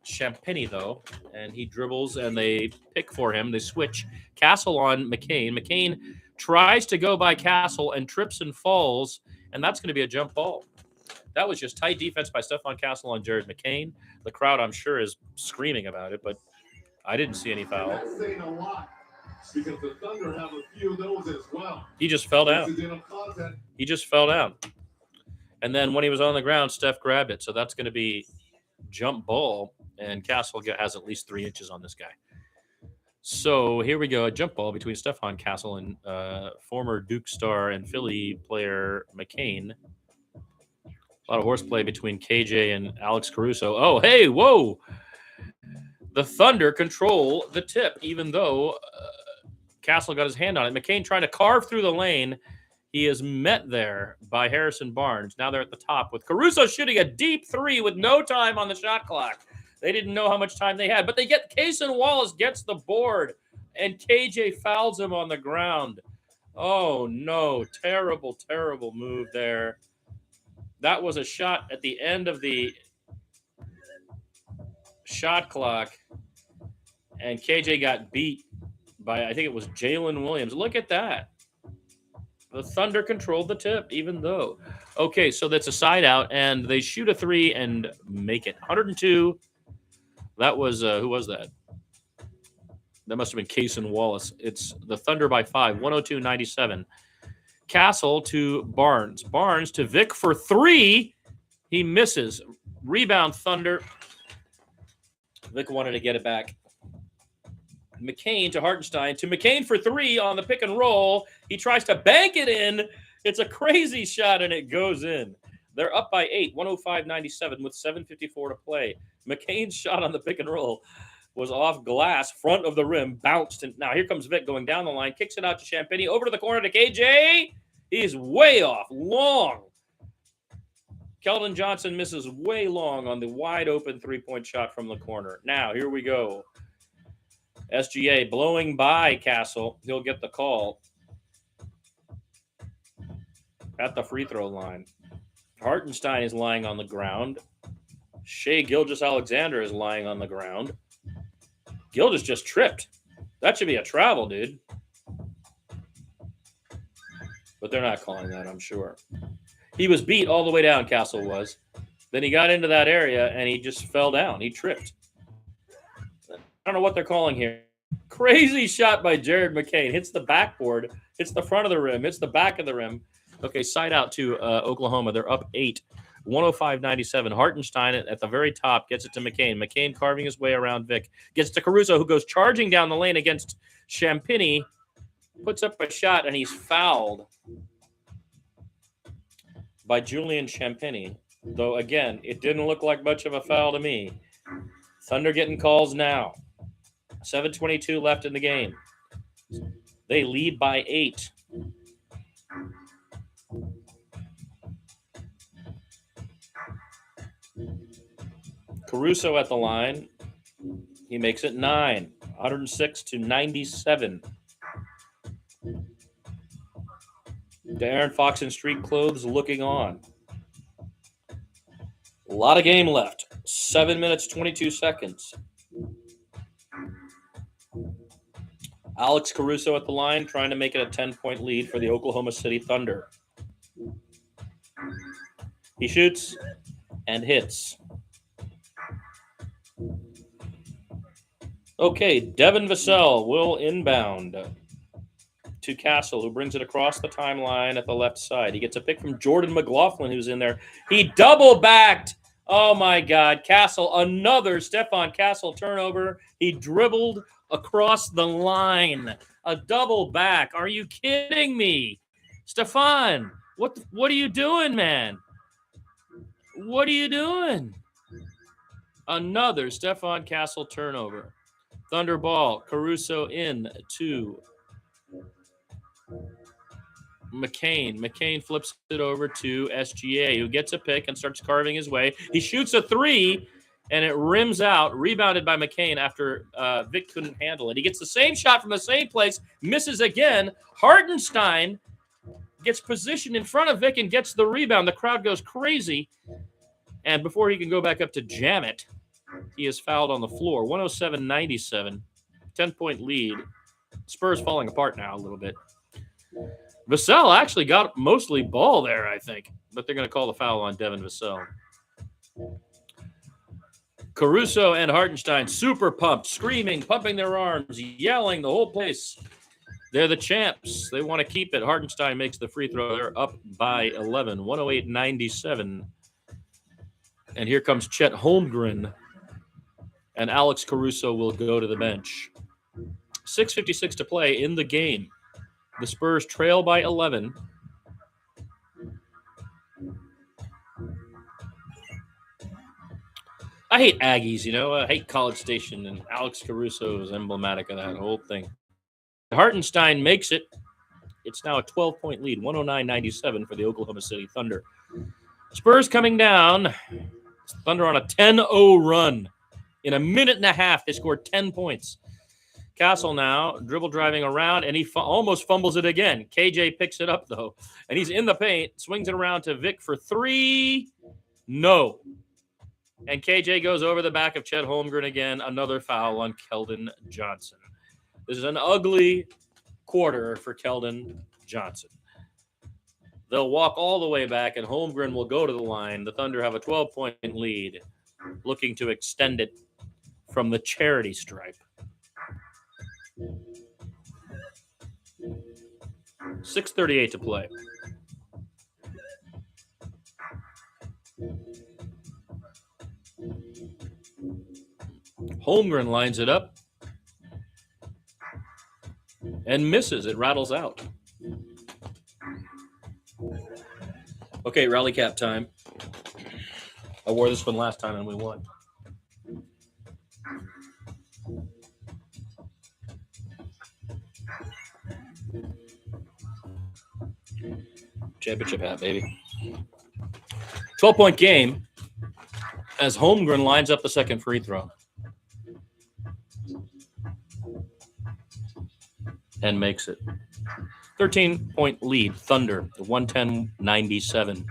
Champagny, though, and he dribbles and they pick for him. They switch Castle on McCain. McCain tries to go by Castle and trips and falls, and that's going to be a jump ball. That was just tight defense by Stefan Castle on Jared McCain. The crowd, I'm sure, is screaming about it, but I didn't see any foul. That's saying a lot because the Thunder have a few of those as well. He just fell down. He just fell down. And then when he was on the ground, Steph grabbed it. So that's going to be jump ball, and Castle has at least 3 inches on this guy. So here we go, a jump ball between Stefan Castle and former Duke star and Philly player McCain. A lot of horseplay between KJ and Alex Caruso. Oh, hey, whoa. The Thunder control the tip, even though Castle got his hand on it. McCain trying to carve through the lane, He is met there by Harrison Barnes. Now they're at the top with Caruso shooting a deep three with no time on the shot clock. They didn't know how much time they had, but they get Cason Wallace gets the board, and KJ fouls him on the ground. Oh, no. Terrible, terrible move there. That was a shot at the end of the shot clock, and KJ got beat by, I think it was Jalen Williams. Look at that. The Thunder controlled the tip, even though. Okay, so that's a side out, and they shoot a three and make it. 102. That was, who was that? That must have been Cason Wallace. It's the Thunder by 5, 102-97. Castle to Barnes. Barnes to Vic for 3. He misses. Rebound, Thunder. Vic wanted to get it back. McCain to Hartenstein. To McCain for 3 on the pick and roll. He tries to bank it in. It's a crazy shot, and it goes in. They're up by 8, 105-97 with 7:54 to play. McCain's shot on the pick and roll was off glass, front of the rim, bounced. And now here comes Vic going down the line, kicks it out to Champagnie, over to the corner to KJ. He's way off, long. Keldon Johnson misses way long on the wide open three-point shot from the corner. Now, here we go. SGA blowing by Castle. He'll get the call at the free throw line. Hartenstein is lying on the ground. Shai Gilgeous-Alexander is lying on the ground. Gilgeous just tripped. That should be a travel, dude. But they're not calling that, I'm sure. He was beat all the way down, Castle was. Then he got into that area, and he just fell down. He tripped. I don't know what they're calling here. Crazy shot by Jared McCain. Hits the backboard. Hits the front of the rim. Hits the back of the rim. Okay, side out to Oklahoma. They're up 8. 105-97. Hartenstein at the very top gets it to McCain. McCain carving his way around Vic. Gets to Caruso, who goes charging down the lane against Champagnie. Puts up a shot, and he's fouled by Julian Champagnie. Though, again, it didn't look like much of a foul to me. Thunder getting calls now. 7:22 left in the game. They lead by 8. Caruso at the line. He makes it 9. 106-97. De'Aaron Fox in street clothes looking on. A lot of game left. 7 minutes, 22 seconds. Alex Caruso at the line, trying to make it a 10-point lead for the Oklahoma City Thunder. He shoots and hits. Okay, Devin Vassell will inbound to Castle, who brings it across the timeline at the left side. He gets a pick from Jordan McLaughlin, who's in there. He double-backed. Oh, my God. Castle, another Stephon Castle turnover. He dribbled across the line. A double back. Are you kidding me? Stephon, what are you doing, man? What are you doing? Another Stephon Castle turnover. Thunder ball. Caruso in to McCain. McCain flips it over to SGA, who gets a pick and starts carving his way. He shoots a 3, and it rims out, rebounded by McCain after Vic couldn't handle it. He gets the same shot from the same place, misses again. Hartenstein gets positioned in front of Vic and gets the rebound. The crowd goes crazy. And before he can go back up to jam it, he is fouled on the floor. 107-97, 10-point lead. Spurs falling apart now a little bit. Vassell actually got mostly ball there, I think, but they're going to call the foul on Devin Vassell. Caruso and Hartenstein super pumped, screaming, pumping their arms, yelling, the whole place. They're the champs. They want to keep it. Hartenstein makes the free throw. They're up by 11, 108-97. And here comes Chet Holmgren, and Alex Caruso will go to the bench. 6:56 to play in the game. The Spurs trail by 11. I hate Aggies, you know. I hate College Station, and Alex Caruso is emblematic of that whole thing. Hartenstein makes it. It's now a 12-point lead, 109-97 for the Oklahoma City Thunder. Spurs coming down. Thunder on a 10-0 run. In a minute and a half, they scored 10 points. Castle now dribble driving around, and he almost fumbles it again. KJ picks it up, though, and he's in the paint, swings it around to Vic for three. No. And KJ goes over the back of Chet Holmgren again. Another foul on Keldon Johnson. This is an ugly quarter for Keldon Johnson. They'll walk all the way back, and Holmgren will go to the line. The Thunder have a 12-point lead, looking to extend it from the charity stripe. 6:38 to play. Holmgren lines it up and misses. It rattles out. Okay, rally cap time. I wore this one last time and we won. Championship hat, baby. 12-point game as Holmgren lines up the second free throw. And makes it. 13-point lead, Thunder, 110-97.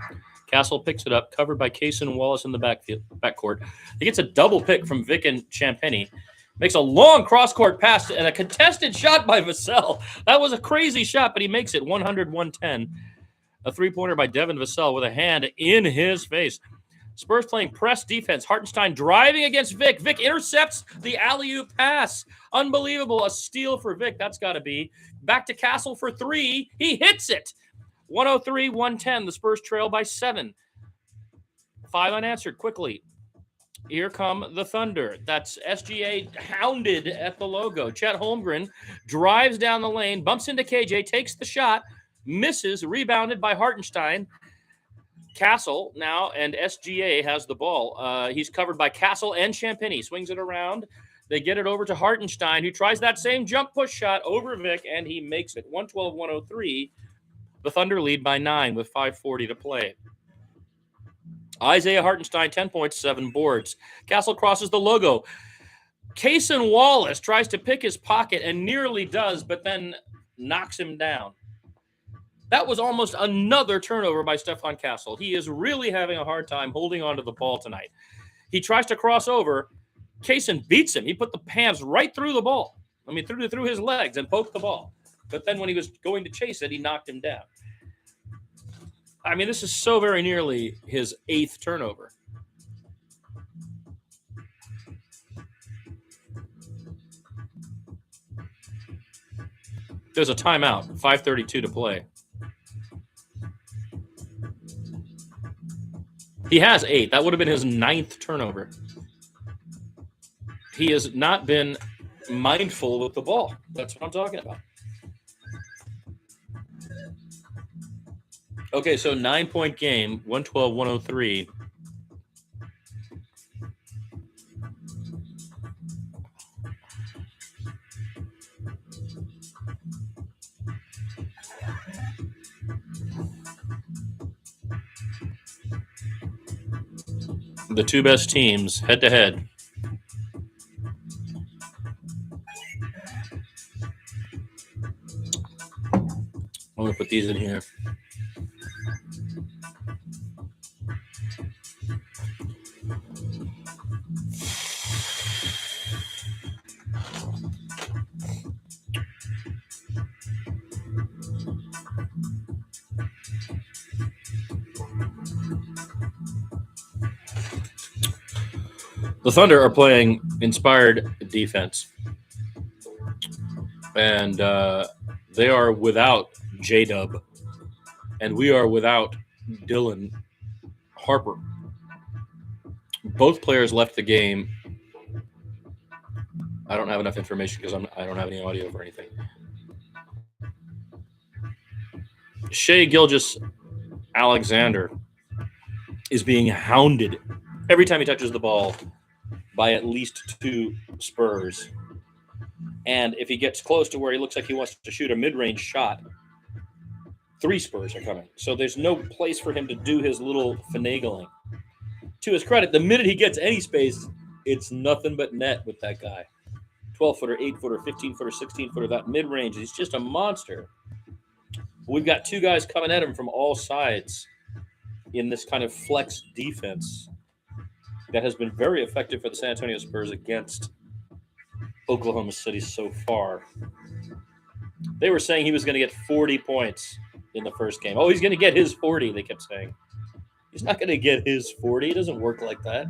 Castle picks it up, covered by Kaysen Wallace in the backcourt. He gets a double pick from Vic and Champagny. Makes a long cross-court pass and a contested shot by Vassell. That was a crazy shot, but he makes it 100-110. A three-pointer by Devin Vassell with a hand in his face. Spurs playing press defense. Hartenstein driving against Vic. Vic intercepts the alley-oop pass. Unbelievable. A steal for Vic. That's got to be. Back to Castle for three. He hits it. 103-110. The Spurs trail by 7. 5 unanswered. Quickly. Here come the Thunder. That's SGA hounded at the logo. Chet Holmgren drives down the lane, bumps into KJ, takes the shot, misses, rebounded by Hartenstein. Castle now, and SGA has the ball. He's covered by Castle and Champagny. Swings it around. They get it over to Hartenstein, who tries that same jump push shot over Vic, and he makes it. 112-103. The Thunder lead by 9 with 5:40 to play. Isaiah Hartenstein, 10 points, 7 boards. Castle crosses the logo. Kaysen Wallace tries to pick his pocket and nearly does, but then knocks him down. That was almost another turnover by Stefan Castle. He is really having a hard time holding onto the ball tonight. He tries to cross over. Kaysen beats him. He put the hands right through the ball. I mean, through his legs and poked the ball. But then when he was going to chase it, he knocked him down. I mean, this is so very nearly his 8th turnover. There's a timeout, 5:32 to play. He has 8. That would have been his 9th turnover. He has not been mindful with the ball. That's what I'm talking about. Okay, so 9-point game, 112-103. The two best teams head-to-head. I'm going to put these in here. The Thunder are playing inspired defense, and they are without J-Dub, and we are without Dylan Harper. Both players left the game. I don't have enough information because I don't have any audio for anything. Shai Gilgeous-Alexander is being hounded every time he touches the ball by at least 2 Spurs. And if he gets close to where he looks like he wants to shoot a mid-range shot, 3 Spurs are coming. So there's no place for him to do his little finagling. To his credit, the minute he gets any space, it's nothing but net with that guy. 12-footer, 8-footer, 15-footer, 16-footer, that mid-range. He's just a monster. We've got 2 guys coming at him from all sides in this kind of flex defense that has been very effective for the San Antonio Spurs against Oklahoma City so far. They were saying he was going to get 40 points in the first game. Oh, he's going to get his 40, they kept saying. He's not going to get his 40. It doesn't work like that.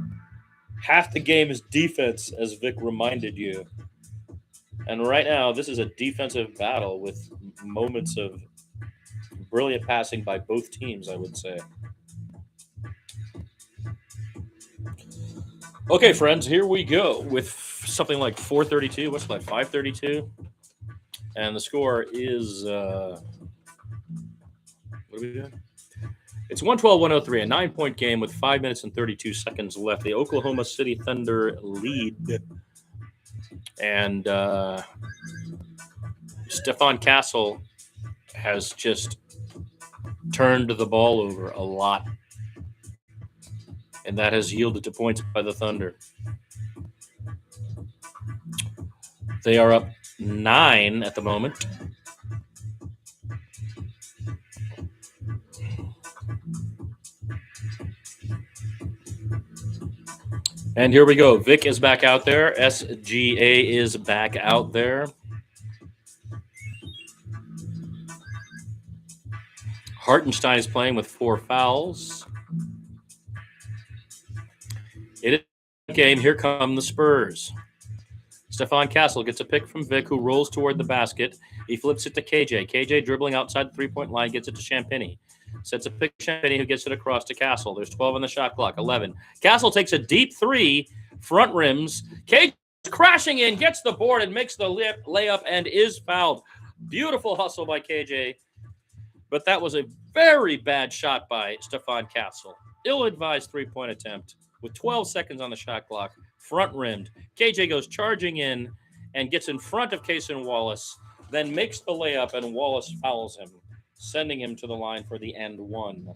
Half the game is defense, as Vic reminded you. And right now, this is a defensive battle with moments of brilliant passing by both teams, I would say. Okay, friends, here we go with something like 4:32. What's that, 5:32? And the score is, what are we doing? It's 112-103, a 9-point game with 5 minutes and 32 seconds left. The Oklahoma City Thunder lead. And Stefan Castle has just turned the ball over a lot. And that has yielded to points by the Thunder. They are up 9 at the moment. And here we go. Vic is back out there. SGA is back out there. Hartenstein is playing with 4 fouls. It is a game. Here come the Spurs. Stefan Castle gets a pick from Vic, who rolls toward the basket. He flips it to KJ. KJ dribbling outside the three-point line, gets it to Champagny. Sets a pick to Champagny, who gets it across to Castle. There's 12 on the shot clock, 11. Castle takes a deep 3, front rims. KJ crashing in, gets the board, and makes the layup and is fouled. Beautiful hustle by KJ. But that was a very bad shot by Stefan Castle. Ill-advised three-point attempt with 12 seconds on the shot clock. Front rimmed. KJ goes charging in and gets in front of Cason Wallace, then makes the layup, and Wallace fouls him, sending him to the line for the and one,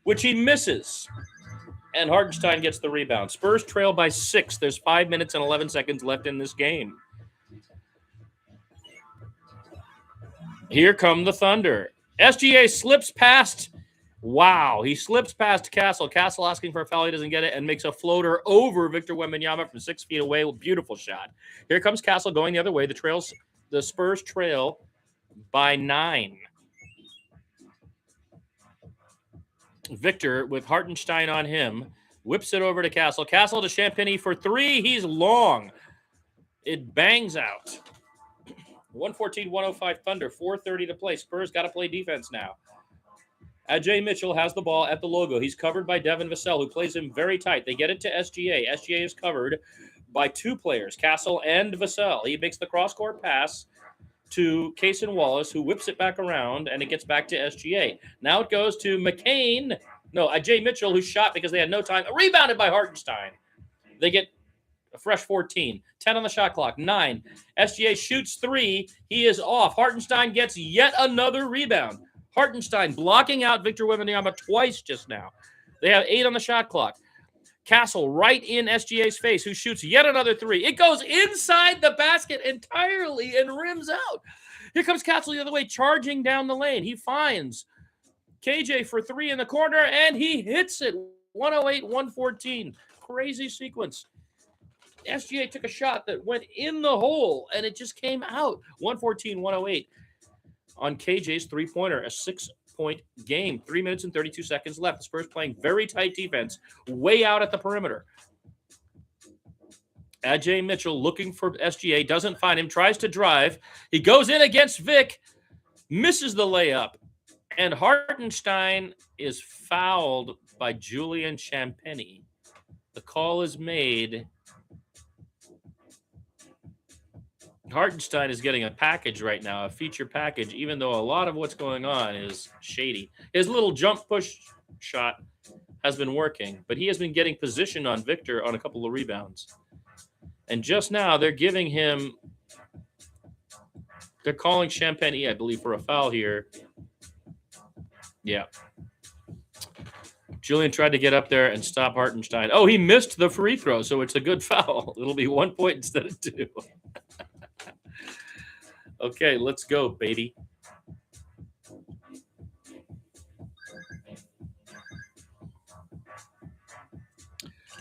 which he misses. And Hartenstein gets the rebound. Spurs trail by 6. There's 5 minutes and 11 seconds left in this game. Here come the Thunder. SGA slips past. Wow, he slips past Castle. Castle asking for a foul. He doesn't get it and makes a floater over Victor Wembanyama from 6 feet away. Beautiful shot. Here comes Castle going the other way. The Spurs trail by 9. Victor, with Hartenstein on him, whips it over to Castle. Castle to Champagny for 3. He's long. It bangs out. 114-105 Thunder. 4:30 to play. Spurs got to play defense now. Ajay Mitchell has the ball at the logo. He's covered by Devin Vassell, who plays him very tight. They get it to SGA. SGA is covered by 2 players, Castle and Vassell. He makes the cross-court pass to Cason Wallace, who whips it back around, and it gets back to SGA. Now it goes to Ajay Mitchell, who shot because they had no time. Rebounded by Hartenstein. They get a fresh 14. 10 on the shot clock. 9. SGA shoots 3. He is off. Hartenstein gets yet another rebound. Hartenstein blocking out Victor Wembanyama twice just now. They have 8 on the shot clock. Castle right in SGA's face, who shoots yet another 3. It goes inside the basket entirely and rims out. Here comes Castle the other way, charging down the lane. He finds KJ for 3 in the corner, and he hits it. 108-114. Crazy sequence. SGA took a shot that went in the hole, and it just came out. 114-108 on KJ's three-pointer, a 6-point game. 3 minutes and 32 seconds left. The Spurs playing very tight defense, way out at the perimeter. Ajay Mitchell looking for SGA, doesn't find him, tries to drive. He goes in against Vic, misses the layup, and Hartenstein is fouled by Julian Champagny. The call is made. Hartenstein is getting a package right now, a feature package, even though a lot of what's going on is shady. His little jump push shot has been working, but he has been getting position on Victor on a couple of rebounds. And just now, they're giving him They're calling Champagne, I believe, for a foul here. Yeah. Julian tried to get up there and stop Hartenstein. Oh, he missed the free throw, so it's a good foul. It'll be 1 point instead of 2. Okay, let's go, baby.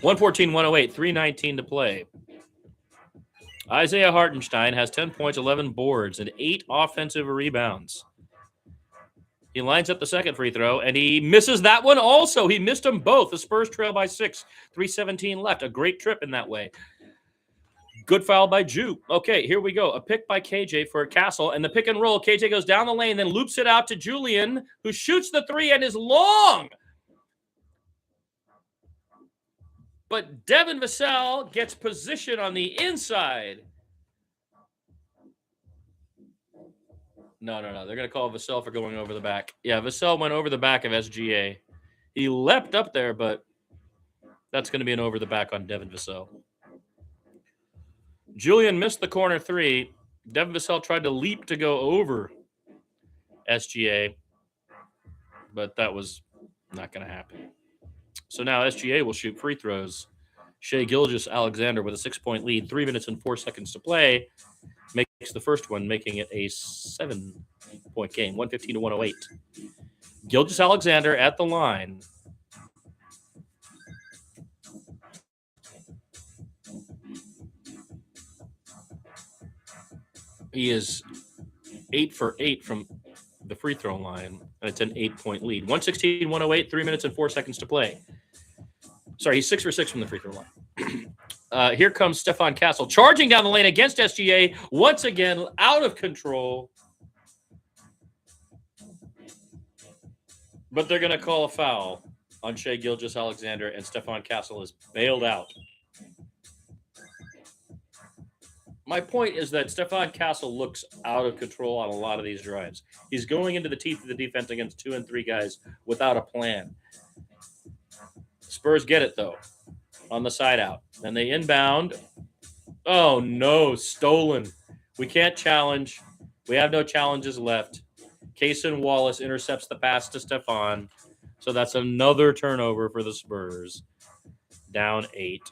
(114-108), 3:19 to play. Isaiah Hartenstein has 10 points, 11 boards, and 8 offensive rebounds. He lines up the second free throw, and he misses that one also. He missed them both. The Spurs trail by 6, 3:17 left. A great trip in that way. Good foul by Ju. Okay, here we go. A pick by KJ for Castle, and the pick and roll. KJ goes down the lane, then loops it out to Julian, who shoots the three and is long. But Devin Vassell gets position on the inside. No. They're going to call Vassell for going over the back. Yeah, Vassell went over the back of SGA. He leapt up there, but that's going to be an over the back on Devin Vassell. Julian missed the corner three. Devin Vassell tried to leap to go over SGA, but that was not going to happen. So now SGA will shoot free throws. Shai Gilgeous-Alexander with a 6-point lead, 3 minutes and 4 seconds to play, makes the first one, making it a 7-point game, 115-108. Gilgeous-Alexander at the line. He is 8 for 8 from the free throw line, and it's an 8-point lead. 116-108, 3 minutes and 4 seconds to play. Sorry, he's 6 for 6 from the free throw line. Here comes Stefan Castle charging down the lane against SGA. Once again, out of control. But they're going to call a foul on Shai Gilgeous-Alexander, and Stefan Castle is bailed out. My point is that Stefan Castle looks out of control on a lot of these drives. He's going into the teeth of the defense against 2 and 3 guys without a plan. Spurs get it, though, on the side out. Then they inbound. Oh, no, stolen. We can't challenge. We have no challenges left. Kaysen Wallace intercepts the pass to Stefan. So that's another turnover for the Spurs. Down 8.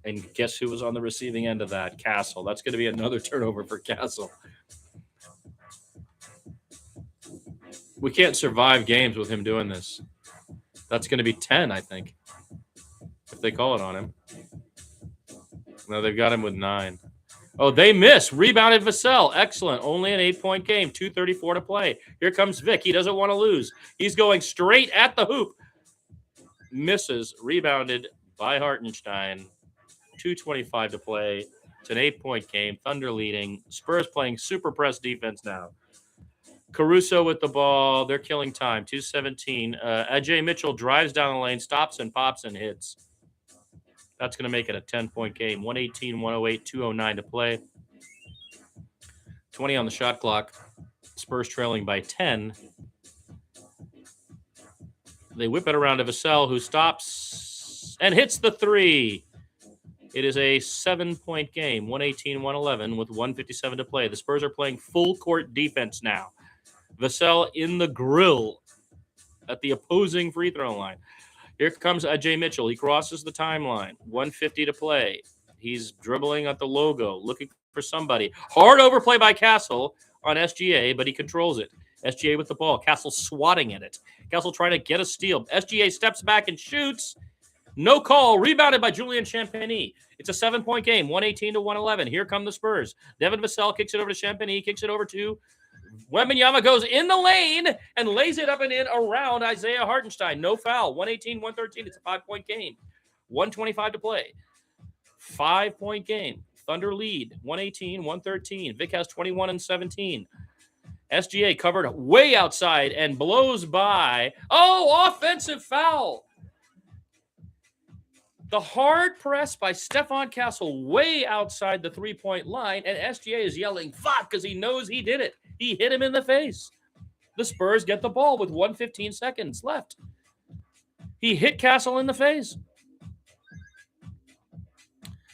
And guess who was on the receiving end of that? Castle. That's going to be another turnover for Castle. We can't survive games with him doing this. That's going to be 10, I think, if they call it on him. No, they've got him with 9. Oh, they miss. Rebounded Vassell. Excellent. Only an 8-point game. 2:34 to play. Here comes Vic. He doesn't want to lose. He's going straight at the hoop. Misses. Rebounded by Hartenstein. 2:25 to play. It's an 8-point game. Thunder leading. Spurs playing super press defense now. Caruso with the ball. They're killing time. 2:17. Ajay Mitchell drives down the lane, stops and pops and hits. That's going to make it a 10-point game. 118-108, 2:09 to play. 20 on the shot clock. Spurs trailing by 10. They whip it around to Vassell, who stops and hits the three. It is a 7-point game, 118-111 with 1:57 to play. The Spurs are playing full court defense now. Vassell in the grill at the opposing free throw line. Here comes Ajay Mitchell. He crosses the timeline. 1:50 to play. He's dribbling at the logo, looking for somebody. Hard overplay by Castle on SGA, but he controls it. SGA with the ball. Castle swatting at it. Castle trying to get a steal. SGA steps back and shoots. No call. Rebounded by Julian Champagny. It's a 7-point game, 118-111. Here come the Spurs. Devin Vassell kicks it over to Champagny. Kicks it over to Wembanyama, goes in the lane and lays it up and in around Isaiah Hartenstein. No foul. 118-113. It's a 5-point game. 1:25 to play. 5-point game. Thunder lead. 118-113. Vic has 21 and 17. SGA covered way outside and blows by. Oh, offensive foul. The hard press by Stefan Castle way outside the 3-point line, and SGA is yelling, fuck, because he knows he did it. He hit him in the face. The Spurs get the ball with 1:15 seconds left. He hit Castle in the face.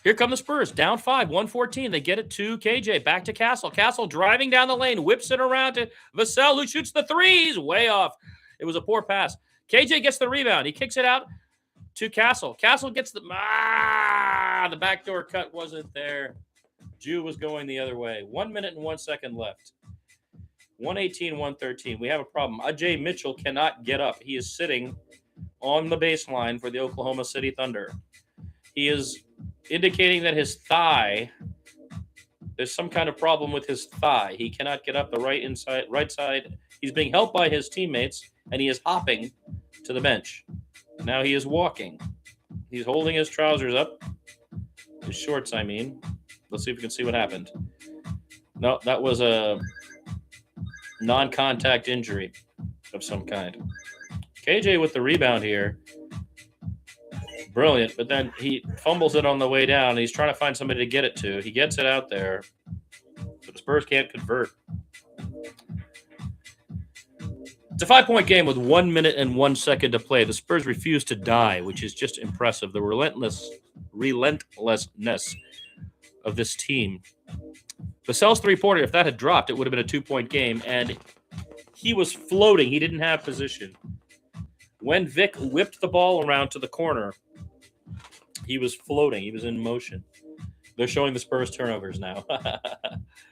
Here come the Spurs, down 5, 114. They get it to KJ, back to Castle. Castle driving down the lane, whips it around to Vassell, who shoots the threes, way off. It was a poor pass. KJ gets the rebound. He kicks it out to Castle. Castle gets the backdoor cut wasn't there. Jew was going the other way. 1 minute and 1 second left. 118, 113. We have a problem. Ajay Mitchell cannot get up. He is sitting on the baseline for the Oklahoma City Thunder. He is indicating that his thigh, there's some kind of problem with his thigh. He cannot get up the right side. He's being helped by his teammates, and he is hopping to the bench. Now he is walking. He's holding his trousers up. His shorts, I mean. Let's see if we can see what happened. No, that was a non-contact injury of some kind. KJ with the rebound here. Brilliant, but then he fumbles it on the way down. And he's trying to find somebody to get it to. He gets it out there, but the Spurs can't convert. It's a 5-point game with 1 minute and 1 second to play. The Spurs refuse to die, which is just impressive. The relentlessness of this team. Vassell's three-pointer, if that had dropped, it would have been a 2-point game, and he was floating. He didn't have position. When Vic whipped the ball around to the corner, he was floating. He was in motion. They're showing the Spurs turnovers now.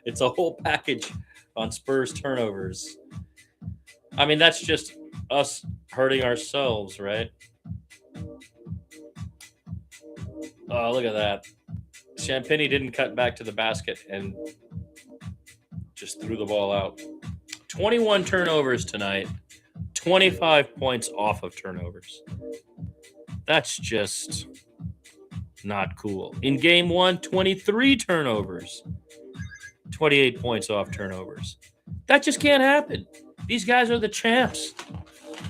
It's a whole package on Spurs turnovers. I mean, that's just us hurting ourselves, right? Oh, look at that. Champagny didn't cut back to the basket and just threw the ball out. 21 turnovers tonight. 25 points off of turnovers. That's just not cool. In game 1, 23 turnovers. 28 points off turnovers. That just can't happen. These guys are the champs.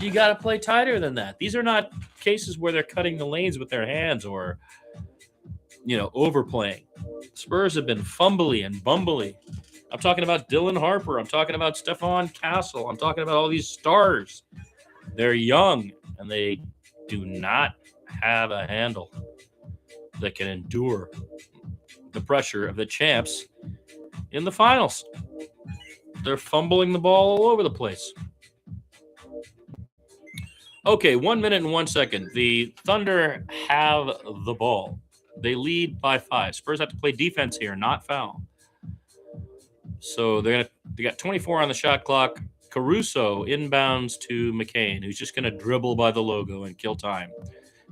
You got to play tighter than that. These are not cases where they're cutting the lanes with their hands or, overplaying. Spurs have been fumbly and bumbly. I'm talking about Dylan Harper. I'm talking about Stephon Castle. I'm talking about all these stars. They're young, and they do not have a handle that can endure the pressure of the champs in the finals. They're fumbling the ball all over the place. Okay, 1 minute and 1 second. The Thunder have the ball. They lead by 5. Spurs have to play defense here, not foul. So they got 24 on the shot clock. Caruso inbounds to McCain, who's just going to dribble by the logo and kill time.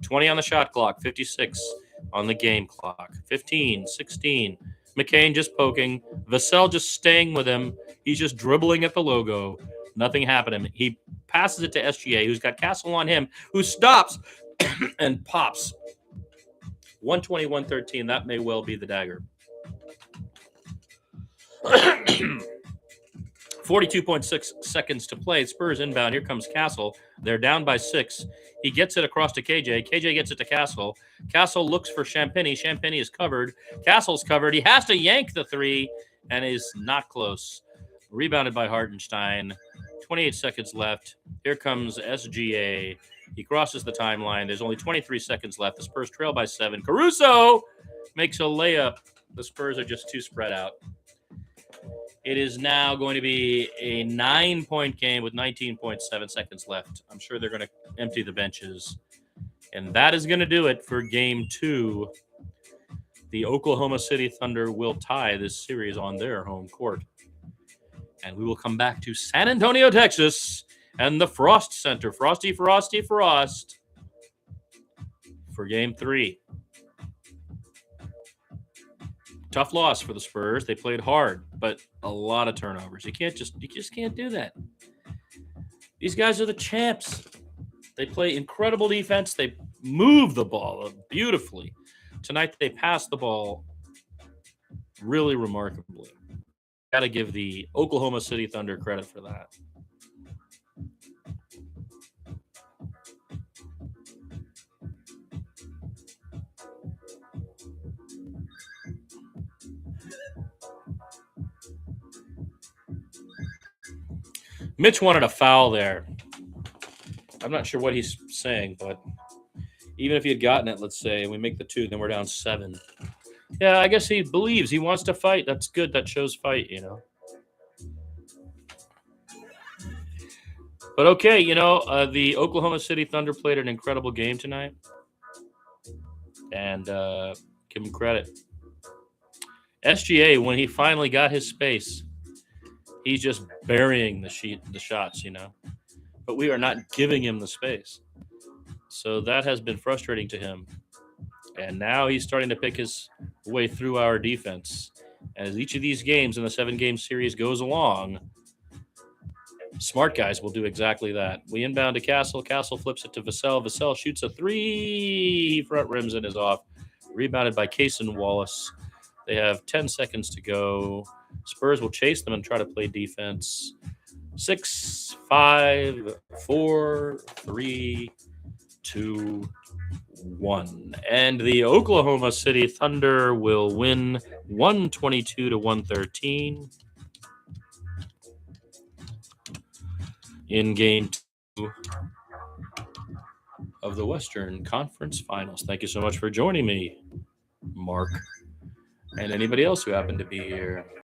20 on the shot clock, 56 on the game clock. 15, 16. McCain just poking. Vassell just staying with him. He's just dribbling at the logo. Nothing happening. He passes it to SGA, who's got Castle on him, who stops and pops. 120-113. That may well be the dagger. 42.6 seconds to play. Spurs inbound. Here comes Castle. They're down by 6. He gets it across to KJ. KJ gets it to Castle. Castle looks for Champagny. Champagny is covered. Castle's covered. He has to yank the three and is not close. Rebounded by Hartenstein. 28 seconds left. Here comes SGA. He crosses the timeline. There's only 23 seconds left. The Spurs trail by 7. Caruso makes a layup. The Spurs are just too spread out. It is now going to be a 9-point game with 19.7 seconds left. I'm sure they're going to empty the benches. And that is going to do it for game 2. The Oklahoma City Thunder will tie this series on their home court. And we will come back to San Antonio, Texas, and the Frost Center. Frosty, Frosty, Frost for game 3. Tough loss for the Spurs. They played hard, but a lot of turnovers. You just can't do that. These guys are the champs. They play incredible defense. They move the ball beautifully. Tonight they passed the ball really remarkably. Got to give the Oklahoma City Thunder credit for that. Mitch wanted a foul there. I'm not sure what he's saying, but even if he had gotten it, let's say, and we make the 2, then we're down 7. Yeah, I guess he believes he wants to fight. That's good. That shows fight, you know. But okay, you know, the Oklahoma City Thunder played an incredible game tonight, and give him credit. SGA, when he finally got his space, he's just burying the shots, you know. But we are not giving him the space, so that has been frustrating to him. And now he's starting to pick his way through our defense. As each of these games in the 7-game series goes along, smart guys will do exactly that. We inbound to Castle. Castle flips it to Vassell. Vassell shoots a 3. He front rims and is off. Rebounded by Kaysen Wallace. They have 10 seconds to go. Spurs will chase them and try to play defense. 6, 5, 4, 3, 2, 1. And the Oklahoma City Thunder will win 122-113 in game 2 of the Western Conference Finals. Thank you so much for joining me, Mark, and anybody else who happened to be here.